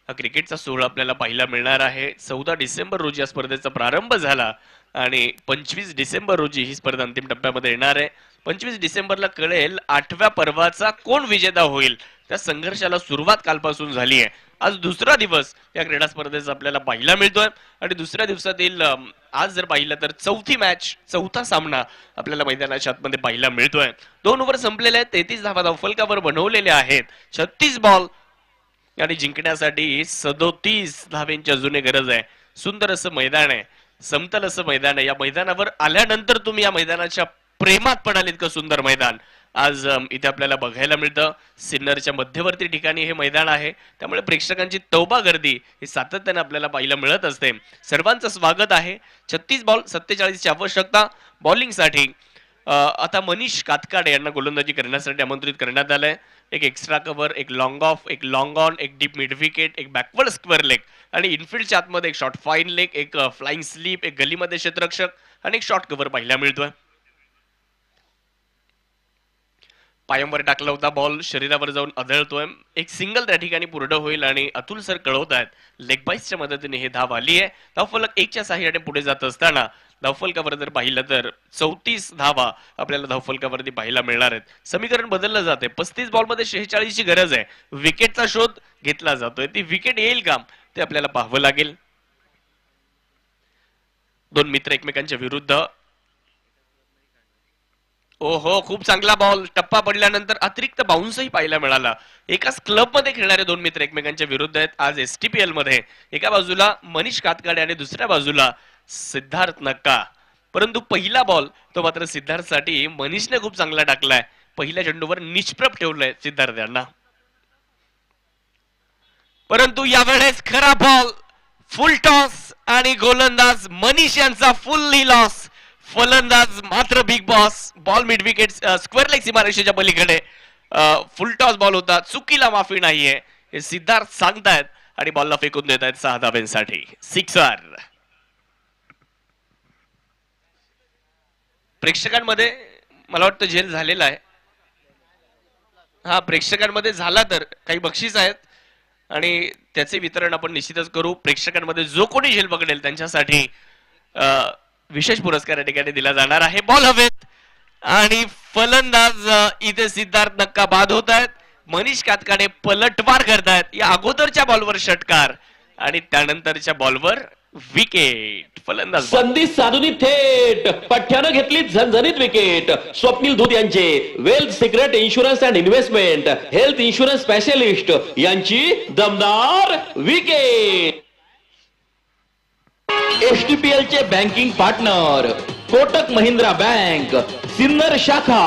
हा क्रिकेटचा सोहळा आपल्याला पाहायला मिळणार आहे. 14 डिसेंबर रोजी या स्पर्धेचा प्रारंभ झाला आणि 25 डिसेंबर रोजी ही स्पर्धा अंतिम टप्प्यामध्ये येणार आहे. 25 डिसेंबरला कळेल 8व्या पर्वाचा कोण विजेता होईल. त्या संघर्षाला सुरुवात कालपासून झाली आहे. आज दुसरा दिवस या क्रीडा स्पर्धेचा आपल्याला पाहायला मिळतोय आणि दुसऱ्या दिवसातील आज जर पाहिलं तर चौथा सामना आपल्याला मैदानाच्या आतमध्ये पाहायला मिळतोय. 2 ओव्हर संपलेले आहेत. 33 धावा धावफलकावर बनवलेले आहेत. 36 बॉल आणि जिंकण्यासाठी 37 धावेंची अजूनही गरज आहे. सुंदर असं मैदान आहे, समतल असं मैदान आहे. या मैदानावर आल्यानंतर तुम्ही या मैदानाच्या प्रेमात पडाल इतकं सुंदर मैदान आज इथे आपल्याला बघायला मिळतं. सिन्नरच्या मध्यवर्ती ठिकाणी हे मैदान आहे, त्यामुळे प्रेक्षकांची तौबा गर्दी ही सातत्याने आपल्याला पाहायला मिळत असते. सर्वांचं स्वागत आहे. 36 बॉल 47 ची आवश्यकता बॉलिंगसाठी. आता मनीष कातकाडे यांना गोलंदाजी करण्यासाठी आमंत्रित करण्यात आलंय. एक एक्स्ट्रा कव्हर, एक लॉंग ऑफ, एक लॉंग ऑन, एक डीप मिड विकेट, एक बॅकवर्ड स्क्वेअर लेग आणि इनफिल्डच्या आतमध्ये एक शॉर्ट फाईन लेग, एक फ्लाइंग स्लीप, एक गलीमध्ये क्षेत्ररक्षक आणि एक शॉर्ट कव्हर पाहायला मिळतोय. पायांवर टाकला होता बॉल शरीरावर जाऊन आदळतोय. एक सिंगल त्या ठिकाणी पूर्ण होईल आणि अतुल सर कळवत आहेत लेग बाईसच्या मदतीने हे धाव आली आहे. धावफलक 1च्या साह्याने पुढे जात असताना धावफलकावर जर पाहिलं तर 34 धावा आपल्याला धावफलकावरती पाहायला मिळणार आहेत. समीकरण बदललं जाते. 35 बॉलमध्ये 46 ची गरज आहे. विकेटचा शोध घेतला जातोय. ती विकेट येईल का ते आपल्याला पाहावं लागेल. 2 मित्र एकमेकांच्या विरुद्ध. ओहो, खूप चांगला बॉल. टप्पा पडल्यानंतर अतिरिक्त बाउन्सही पाहायला मिळाला. एकाच क्लब मध्ये खेळणारे 2 मित्र एकमेकांच्या विरुद्ध आहेत आज STPL मध्ये. एका बाजूला मनीष कातकाडे आणि दुसऱ्या बाजूला सिद्धार्थ नक्का. परंतु पहिला बॉल तो मात्र सिद्धार्थसाठी मनीषने खूप चांगला टाकलाय. पहिल्या चेंडूवर निष्प्रभ ठेवलंय सिद्धार्थ यांना. परंतु यावेळेस खरा बॉल, फुल टॉस आणि गोलंदाज मनीष यांचा फुल्ली लॉस. फलंदाज मात्र big boss. Ball mid wicket square leg सीमारेषेच्या पलीकडे. फुल टॉस बॉल होता. चुकीला माफी नाहीये हे सिद्धार्थ सांगतायत आणि बॉलला फेकून देत आहेत 6 धाव्यांसाठी. सिक्सर. प्रेक्षकांमध्ये मला वाटतं झेल झालेला आहे. हा, प्रेक्षकांमध्ये झाला तर काही बक्षीस आहेत आणि त्याचे वितरण आपण निश्चितच करू. प्रेक्षकांमध्ये जो कोणी झेल पकडेल त्यांच्यासाठी विशेष पुरस्कार या ठिकाणी दिला जाणार आहे. बॉल हवेत आणि फलंदाज इथे सिद्धार्थ नक्का बाद होत आहेत. मनीष कातकाडे पलटवार करतायत. या अगोदरच्या बॉलवर षटकार आणि त्यानंतरच्या बॉलवर विकेट. फलंदाज संधी साधून थेट पठ्ठ्यानं घेतली झणझणीत विकेट. स्वप्नील धूत यांचे wealth secret insurance and investment health insurance specialist यांची दमदार विकेट. STPL चे banking partner Kotak Mahindra bank Sinnar शाखा.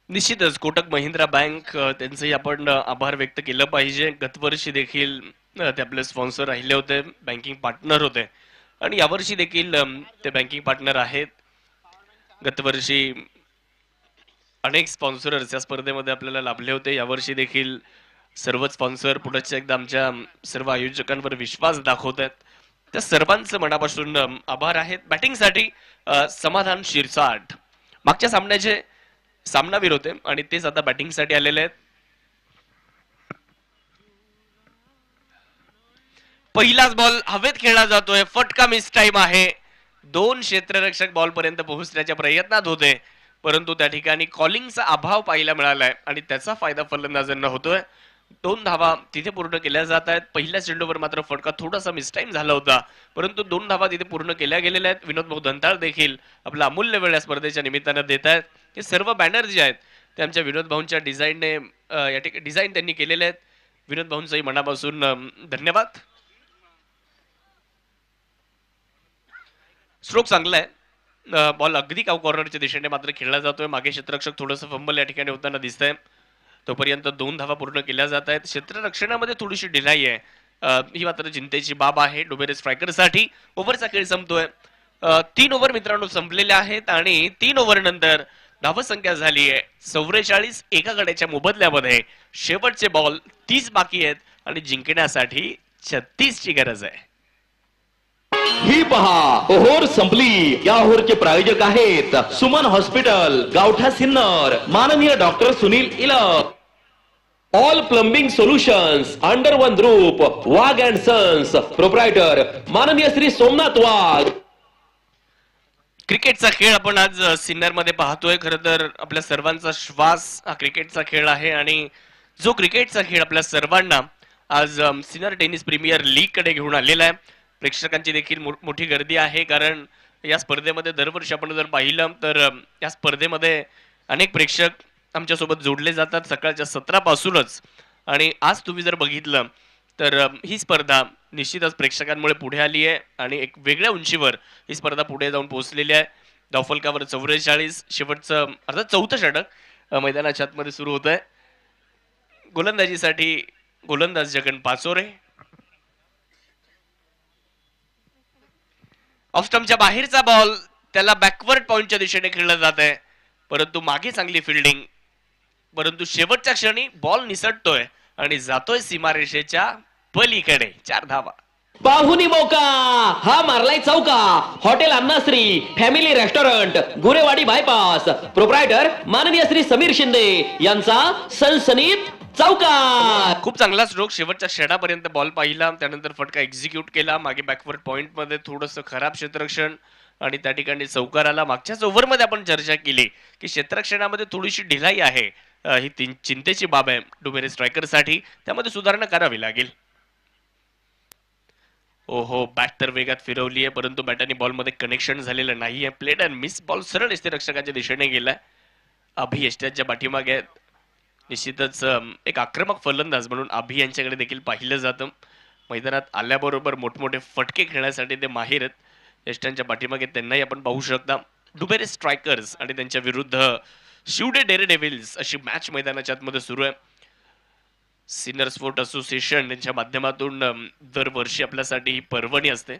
निश्चितच कोटक महिंद्रा बँक त्यांचंही आपण आभार व्यक्त केलं पाहिजे. गतवर्षी देखील ते आपले स्पॉन्सर राहिले होते, बँकिंग पार्टनर होते आणि यावर्षी देखील ते बँकिंग पार्टनर आहेत. गतवर्षी अनेक स्पॉन्सरर्स या स्पर्धेमध्ये आपल्याला लाभले होते. यावर्षी देखील सर्व स्पॉन्सर पुढच्या एकदा आमच्या सर्व आयोजकांवर विश्वास दाखवत आहेत. त्या सर्वांचं मनापासून आभार आहेत. बॅटिंगसाठी समाधान शिरसाट मागच्या सामन्याचे सामनावीर होते आणि तेच आता बॅटिंगसाठी आलेले आहेत. पहिलाच बॉल हवेत खेळला जातोय. फटका मिस टाइम आहे. 2 क्षेत्ररक्षक बॉल पर्यंत पोहोचण्याच्या प्रयत्नात होते, परंतु त्या ठिकाणी कॉलिंगचा अभाव पाहायला मिळालाय आणि त्याचा फायदा फलंदाजांना होतोय. 2 धावा तिथे पूर्ण केल्या जात आहेत. पहिल्या चेंडूवर मात्र फटका थोडासा मिसटाईम झाला होता, परंतु 2 धावा तिथे पूर्ण केल्या गेलेल्या आहेत. विनोद भाऊ दंताळ देखील आपला अमूल्य वेळ या स्पर्धेच्या निमित्तानं देत आहेत. हे सर्व बॅनर जे आहेत ते आमच्या विनोद भाऊंच्या डिझाईनने या ठिकाणी डिझाईन त्यांनी केलेले आहेत. विनोद भाऊंचंही मनापासून धन्यवाद. स्ट्रोक चांगला आहे. बॉल अगदी काव कॉर्नरच्या दिशेने मात्र खेळला जातोय. मागे क्षेत्ररक्षक थोडंसं फंबल या ठिकाणी होताना दिसतंय. तोपर्यंत 2 धावा पूर्ण केल्या जात आहेत. क्षेत्ररक्षणामध्ये थोडीशी डिलाई आहे, ही मात्र चिंतेची बाब आहे डुबेरे स्ट्रायकरसाठी. ओव्हरचा खेळ संपतोय. 3 ओव्हर मित्रांनो संपलेल्या आहेत आणि 3 ओव्हर नंतर धावसंख्या झाली आहे 44. एका गड्याच्या मोबदल्यामध्ये शेवटचे बॉल 30 बाकी आहेत आणि जिंकण्यासाठी 36 ची गरज आहे. ही पहा ओव्हर संपली. या ओव्हरचे प्रायोजक आहेत सुमन हॉस्पिटल, गावठा सिन्नर, माननीय डॉक्टर सुनील इलक. All plumbing solutions under one roof Wagh and sons proprietor माननीय श्री सोमनाथ वाघ. क्रिकेटचा खेळ आपण आज सिनियर मध्ये पाहतोय. खरं तर आपल्या सर्वांचा श्वास हा क्रिकेटचा खेळ आहे आणि जो क्रिकेटचा खेळ आपल्या सर्वांना आज सिनियर टेनिस प्रीमियर लीग कडे घेऊन आलेला आहे. प्रेक्षकांची देखील मोठी गर्दी आहे, कारण या स्पर्धेमध्ये दरवर्षी आपण जर पाहिलं तर या स्पर्धेमध्ये अनेक प्रेक्षक आमच्यासोबत जोडले जातात सकाळच्या 17 पासूनच. आणि आज तुम्ही जर बघितलं तर ही स्पर्धा निश्चितच प्रेक्षकांमुळे पुढे आली आहे आणि एक वेगळ्या उंचीवर ही स्पर्धा पुढे जाऊन पोहोचलेली आहे. धावफलकावर 44, शेवटचं अर्थात चौथं षटक मैदानाच्या आतमध्ये सुरू होत आहे. गोलंदाजीसाठी गोलंदाज जगन पाचोरे. ऑफ स्टंपच्या बाहेरचा बॉल त्याला बॅकवर्ड पॉइंटच्या दिशेने खेळला जात आहे, परंतु मागे चांगली फिल्डिंग, परंतु शेवटच्या क्षणी बॉल निसटतोय आणि जातोय सीमारेषेच्या पलीकडे. 4 धावा. पाहुणी मौका हा मारलाय चौका. Hotel अन्नाश्री family restaurant Gurewadi bypass proprietor माननीय श्री समीर शिंदे यांचा सनसनीत चौका. खूप चांगला स्ट्रोक. शेवटच्या क्षणापर्यंत बॉल पाहिला, त्यानंतर फटका एक्झिक्यूट केला. मागे बॅकवर्ड पॉइंट मध्ये थोडंसं खराब क्षेत्ररक्षण आणि त्या ठिकाणी चौकार आला. मागच्याच ओव्हरमध्ये आपण चर्चा केली की क्षेत्ररक्षणामध्ये थोडीशी ढिलाई आहे. ही चिंतेची बाब आहे डुबेरे स्ट्रायकर साठी, त्यामध्ये सुधारणा करावी लागेल. ओहो, बॅट तर वेगात फिरवली आहे, परंतु बॅटाने बॉलमध्ये कनेक्शन झालेलं नाहीये. प्लेड अँड मिस बॉल सरळ यष्टीरक्षकाच्या दिशेने गेलाय. अभि यष्ट्याच्या पाठीमागे आहेत. निश्चितच एक आक्रमक फलंदाज म्हणून अभि यांच्याकडे देखील पाहिलं जातं. मैदानात आल्याबरोबर मोठमोठे फटके खेळण्यासाठी ते माहीर आहेत. यष्ट्यांच्या पाठीमागे त्यांनाही आपण पाहू शकता. डुबेरे स्ट्रायकर्स आणि त्यांच्या विरुद्ध शिवडे डेअर डेव्हिल्स अशी मॅच मैदानाच्या आतमध्ये सुरू आहे. सिनियर स्पोर्ट असोसिएशन यांच्या माध्यमातून दरवर्षी आपल्यासाठी ही पर्वणी असते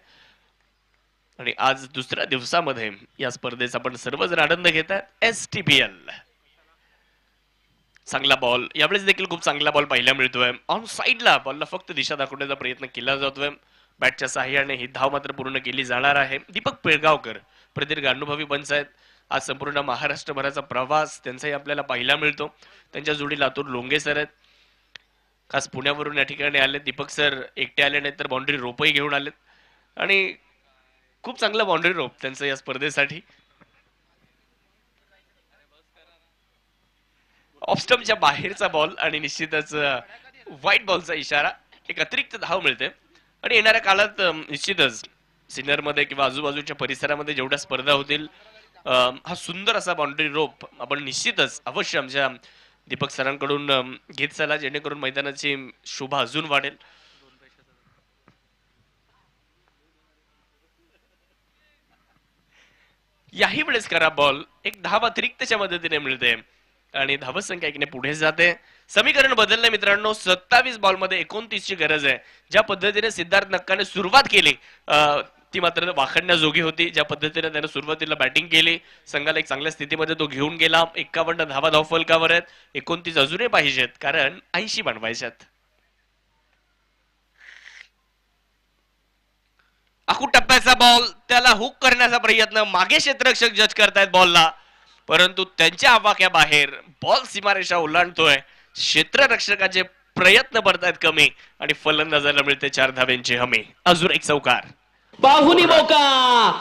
आणि आज दुसऱ्या दिवसामध्ये या स्पर्धेचा आपण सर्वजण आनंद घेतात. STPL. चांगला बॉल, यावेळेस देखील खूप चांगला बॉल पाहायला मिळतोय. ऑन साईडला बॉलला फक्त दिशा दाखवण्याचा प्रयत्न केला जातोय. बॅटच्या साहाय्याने ही धाव मात्र पूर्ण केली जाणार आहे. दीपक पिळगावकर प्रदीर्घ अनुभवी पंच आहेत. आज संपूर्ण महाराष्ट्रभराचा प्रवास त्यांचाही आपल्याला पाहायला मिळतो. त्यांच्या जोडी लातूर लोंगे सर आहेत, खास पुण्यावरून या ठिकाणी आले. दीपक सर एकटे आले नाहीत तर बाउंड्री रोपही घेऊन आलेत आणि खूप चांगला बाउंड्री रोप त्यांचं या स्पर्धेसाठी. ऑफ स्टंपच्या बाहेरचा बॉल आणि निश्चितच व्हाईट बॉलचा इशारा. एक अतिरिक्त धाव मिळते आणि येणाऱ्या काळात निश्चितच सिनियर मध्ये किंवा आजूबाजूच्या परिसरामध्ये जेवढ्या स्पर्धा होतील हा सुंदर असा बाउंड्री रोप आपण निश्चितच अवश्य आमच्या दीपक सरांकडून घेत चला, जेणेकरून मैदानाची शोभा अजून वाढेल. याही वेळेस करा बॉल. एक धाव अतिरिक्तच्या मदतीने मिळते आणि धावसंख्या एकीने पुढे जाते. समीकरण बदलले मित्रांनो. 27 बॉल मध्ये 29 ची गरज आहे. ज्या पद्धतीने सिद्धार्थ नक्काने सुरुवात केली ती मात्र वाखडण्याजोगी होती. ज्या पद्धतीने त्याने सुरुवातीला बॅटिंग केली, संघाला एक चांगल्या स्थितीमध्ये तो घेऊन गेला. 51 धावा धावफलकावर आहेत. 29 अजूनही पाहिजेत, कारण 80 बनवायच्यात. आखू टप्प्याचा बॉल, त्याला हुक करण्याचा प्रयत्न. मागे क्षेत्ररक्षक जज करतायत बॉलला, परंतु त्यांच्या आवाक्या बाहेर बॉल सीमारेषा ओलांडतोय. क्षेत्ररक्षकाचे प्रयत्न पडतायत कमी आणि फलंदाजाला मिळते 4 धाव्यांची हमी. अजून एक चौकार. पाहुणी मौका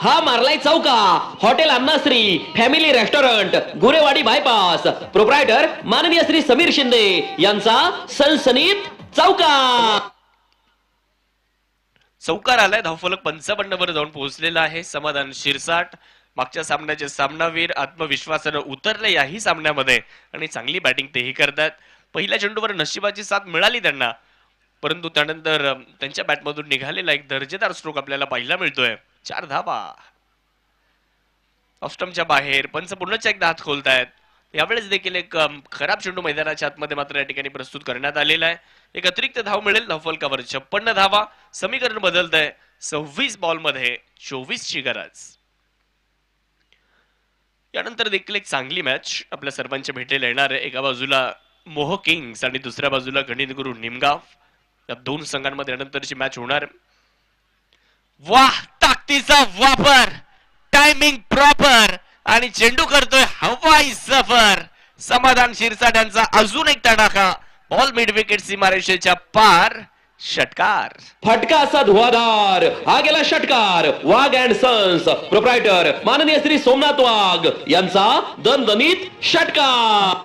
हा मारलाय चौका. Hotel अन्नाश्री family restaurant Gurewadi bypass proprietor माननीय श्री समीर शिंदे यांचा सनसनीत चौका. चौकार आलाय. धावफलक 55 वर जाऊन पोहोचलेला आहे. समाधान शिरसाट मागच्या सामन्याचे सामनावीर आत्मविश्वासानं उतरले याही सामन्यामध्ये आणि चांगली बॅटिंग तेही करतात. पहिल्या चेंडूवर नशिबाची साथ मिळाली त्यांना, परंतु त्यानंतर त्यांच्या बॅटमधून निघालेला एक दर्जेदार स्ट्रोक आपल्याला पाहायला मिळतोय. 4 धावा. ऑफ स्टंपच्या बाहेर पंच पुन्हा एकदा हात खोलतायत. यावेळेस देखील एक खराब चेंडू मैदानाच्या आतमध्ये मात्र या ठिकाणी प्रस्तुत करण्यात आलेला आहे. एक अतिरिक्त धाव मिळेल. धावफलकावर 56 धावा. समीकरण बदलतंय. 26 बॉल मध्ये 24 ची गरज. यानंतर देखील एक चांगली मॅच आपल्या सर्वांच्या भेटीला येणार आहे. एका बाजूला मोह किंग्स आणि दुसऱ्या बाजूला गणित गुरु निमगाव. या दोन संघांमध्ये यानंतरची मॅच होणार. वाह, ताकदीचा वापर, टायमिंग प्रॉपर आणि चेंडू करतोय हवाई सफर. समाधान शिरसाट यांचा अजून एक तडाखा. बॉल मिड विकेट सीमारेषेच्या पार, षटकार. फटका असा धुवाधार, हा गेला षटकार. वाघ अँड सन्स प्रोप्रायटर माननीय श्री सोमनाथ वाघ यांचा दणदणीत षटकार.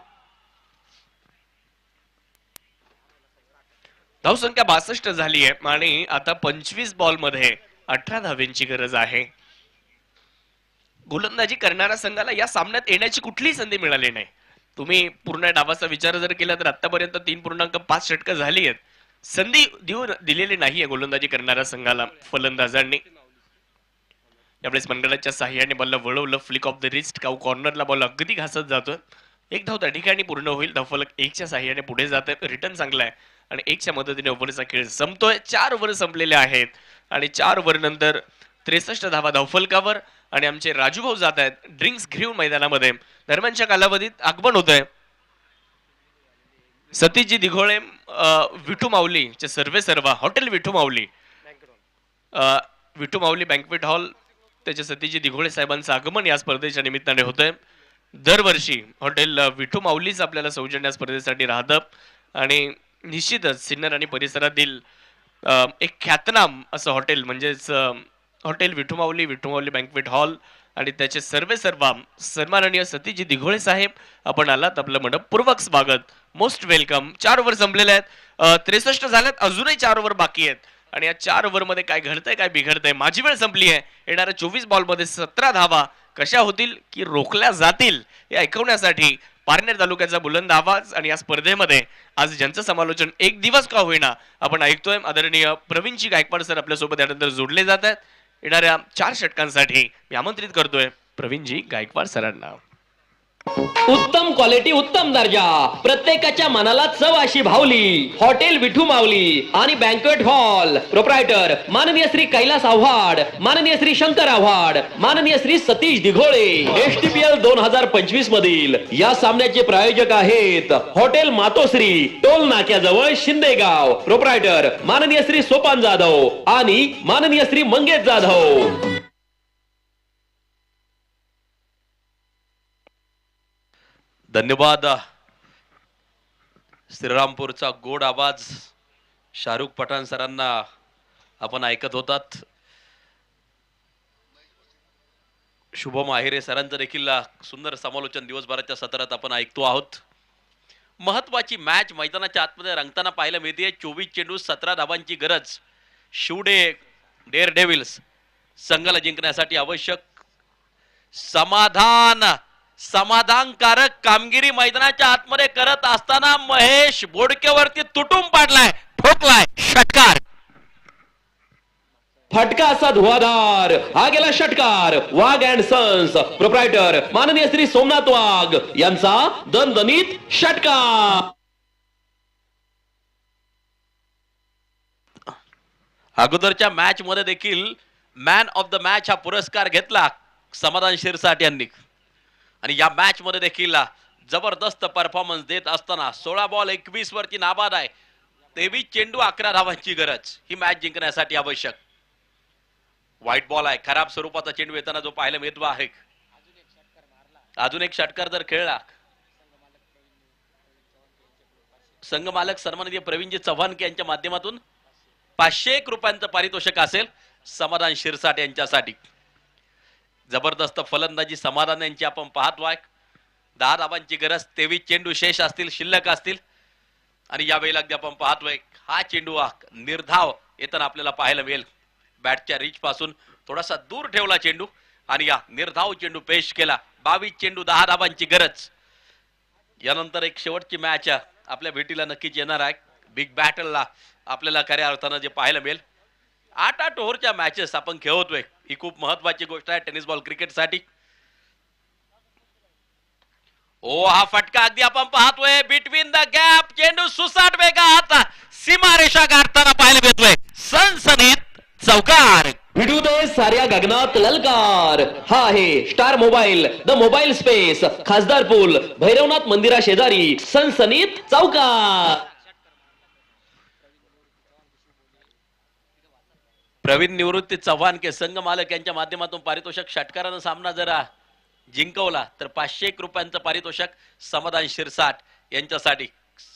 धावसंख्या 62 झाली आहे आणि आता 25 बॉल मध्ये 18 धावेंची गरज आहे. गोलंदाजी करणाऱ्या संघाला या सामन्यात येण्याची कुठलीही संधी मिळाली नाही. तुम्ही पूर्ण डावाचा विचार जर केला तर आतापर्यंत 3.5 षटकं झाली आहेत. संधी दिलेली नाहीये गोलंदाजी करणाऱ्या संघाला फलंदाजांनी. यावेळेस मनगडाच्या साह्याने बॉलला वळवलं, फ्लिक ऑफ द रिस्ट, कॉर्नरला बॉल अगदी घासत जातोय. एक धाव त्या ठिकाणी पूर्ण होईल. धावफलक 1च्या साह्याने पुढे जात आहे. रिटर्न चांगला आहे आणि 1च्या मदतीने ओव्हरचा खेळ संपतोय. 4 ओव्हर संपलेले आहेत आणि 4 ओव्हर नंतर 63 धावा धावफलकावर आणि आमचे राजूभाऊ जात आहेत ड्रिंक्स घेऊन मैदानामध्ये. दरम्यानच्या कालावधीत आगमन होत आहे सतीशजी दिघोळे विठू माऊलीचे सर्वेसर्वा हॉटेल विठू माऊली बँक्वेट हॉल त्याचे सतीशजी दिघोळे साहेबांचं आगमन या स्पर्धेच्या निमित्ताने होतंय. दरवर्षी हॉटेल विठू माऊलीच आपल्याला सौजन्य स्पर्धेसाठी राहतं आणि निश्चितच सिन्नर आणि परिसरातील एक ख्यातनाम असं हॉटेल म्हणजेच हॉटेल विठू माऊली बँक्वेट हॉल आणि त्याचे सर्वेसर्वा सन्माननीय सतीशजी दिघोळे साहेब, आपण आलात, आपलं मनपूर्वक स्वागत, मोस्ट वेलकम. 4 ओव्हर संपलेले आहेत, 63 झाल्यात, अजूनही 4 ओव्हर बाकी आहेत आणि या 4 ओव्हर मध्ये काय घडतंय काय बिघडतंय. माझी वेळ संपली आहे. येणाऱ्या 24 बॉल मध्ये 17 धावा कशा होतील की रोखल्या जातील हे ऐकवण्यासाठी पारनेर तालुक्याचा बुलंद आवाज आणि या स्पर्धेमध्ये आज ज्यांचं समालोचन एक दिवस का होईना आपण ऐकतोय, आदरणीय प्रवीणजी गायकवाड सर आपल्यासोबत यानंतर जोडले जात आहेत. येणाऱ्या 4 षटकांसाठी मी आमंत्रित करतोय प्रवीणजी गायकवाड सरांना. उत्तम क्वालिटी, उत्तम दर्जा, प्रत्येकाच्या मनाला चव अशी भावली. हॉटेल विठू माऊली आणि बँक्वेट हॉल प्रोप्रायटर माननीय श्री कैलास आव्हाड, माननीय श्री शंकर आव्हाड, माननीय श्री सतीश दिघोळे. STPL 2025 मधील या सामन्याचे प्रायोजक आहेत हॉटेल मातोश्री, टोल नाक्याजवळ शिंदेगाव. प्रोप्रायटर माननीय श्री सोपान जाधव आणि माननीय श्री मंगेश जाधव. धन्यवाद. श्रीरामपूरचा गोड आवाज शाहरुख पठाण सरांना आपण ऐकत होतात. शुभम आहिरे सरांचं देखील सुंदर समालोचन दिवसभराच्या सत्रात आपण ऐकतो आहोत. महत्वाची मॅच मैदानाच्या आतमध्ये रंगताना पाहायला मिळते. 24 चेंडू 17 धावांची गरज. शिवडे डेअर डेव्हिल्स संघाला जिंकण्यासाठी आवश्यक समाधानकारक कामगिरी मैदानाच्या आतमध्ये करत असताना महेश बोडकेवरती तुटून पाडलाय, ठोकलाय, षटकार. फटका असा धुवाधार, हा गेला षटकार. वाघ अँड सन्स प्रोप्रायटर माननीय श्री सोमनाथ वाघ यांचा दणदणीत षटकार. अगोदरच्या मॅच मध्ये देखील मॅन ऑफ द मॅच हा पुरस्कार घेतला समाधान शिरसाट यांनी आणि या मॅच मध्ये देखील जबरदस्त परफॉर्मन्स देत असताना 16 बॉल 21 वरती नाबाद आहे. 23 चेंडू 11 धावांची गरज. ही मॅच जिंकण्यासाठी आवश्यक. व्हाईट बॉल आहे, खराब स्वरूपाचा चेंडू येताना जो पाहायला मिळतो आहे. अजून एक षटकार जर खेळला संघ मालक सन्माननीय प्रवीणजी चव्हाण यांच्या माध्यमातून 501 रुपयांचं पारितोषिक असेल समाधान शिरसाट यांच्यासाठी. जबरदस्त फलंदाजी समाधान यांची आपण पाहतोय. 10 धावांची गरज, 23 चेंडू शेष असतील, शिल्लक असतील आणि यावेळी अगदी आपण पाहतोय हा चेंडू निर्धाव येताना आपल्याला पाहायला मिळेल. बॅटच्या रीच पासून थोडासा दूर ठेवला चेंडू आणि या निर्धाव चेंडू पेश केला. 22 चेंडू 10 धावांची गरज. यानंतर एक शेवटची मॅच आपल्या भेटीला नक्कीच येणार आहे. बिग बॅटलला आपल्याला खऱ्या अर्थानं जे पाहायला मिळेल. 8 ओव्हरच्या मॅचेस आपण खेळतोय, ही खूप महत्वाची गोष्ट आहे टेनिस बॉल क्रिकेटसाठी. ओ हा फटका अगदी आपण पाहतोय बिटवीन द गॅप. चेंडू सुसाट वेगात सीमारेषा गाठताना पाहायला मिळतोय. सनसनीत चौकार. भिडू दे साऱ्या गगनात ललकार. हा आहे star mobile, the mobile space, खासदार पूल, भैरवनाथ मंदिरा शेजारी, सनसनीत चौकार. प्रवीण निवृत्ती चव्हाण के संघ मालक यांच्या माध्यमातून पारितोषिक. षटकारानं सामना जरा जिंकवला तर 501 रुपयांचं पारितोषिक समाधान शिरसाट यांच्यासाठी.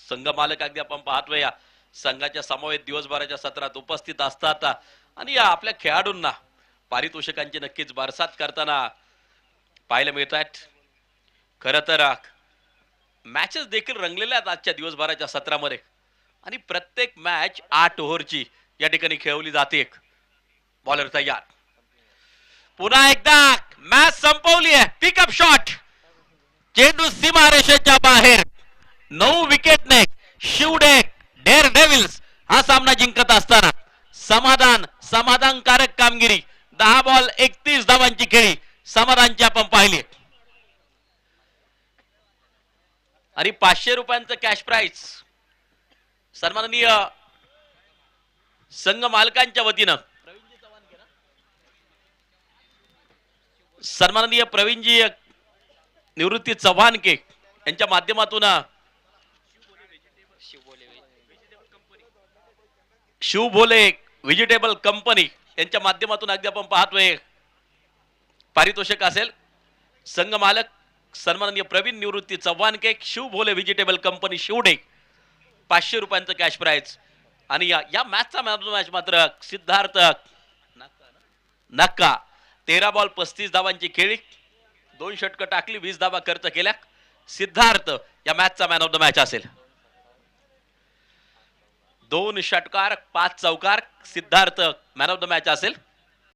संघ मालक अगदी आपण पाहतोय या संघाच्या समवेत दिवसभराच्या सत्रात उपस्थित असतात आणि या आपल्या खेळाडूंना पारितोषिकांची नक्कीच बरसात करताना पाहायला मिळत आहेत. खरं तर मॅचेस देखील रंगलेल्या आहेत आजच्या दिवसभराच्या सत्रामध्ये आणि प्रत्येक मॅच 8 ओव्हरची या ठिकाणी खेळवली जाते. बॉलर तयार, पुन्हा एकदा मॅच संपवली आहे. पिकअप शॉट, चेंडू सीमारेषेच्या बाहेर. 9 विकेटने शिवडे डेअर डेव्हिल्स हा सामना जिंकत असताना समाधानकारक कामगिरी. 10 बॉल 31 धावांची खेळी समाधानची आपण पाहिली आणि 500 रुपयांचं कॅश प्राइज सन्माननीय संघ मालकांच्या वतीनं सन्माननीय प्रवीणजी निवृत्ती चव्हाणके यांच्या माध्यमातून शिवभोले व्हेजिटेबल कंपनी यांच्या माध्यमातून अगदी आपण पाहतोय पारितोषिक असेल. संघ मालक सन्माननीय प्रवीण निवृत्ती चव्हाणके, शिवभोले व्हेजिटेबल कंपनी शिवडे, 500 रुपयांचं कॅश प्राइज. आणि या मॅचचा मॅच मात्र सिद्धार्थ नक्का. 13 बॉल 35 धावांची खेळी, 2 षटकं टाकली, 20 धावा खर्च केल्या. सिद्धार्थ या मॅचचा मॅन ऑफ द मॅच असेल. 2 षटकार 5 चौकार, Siddharth man of the match असेल.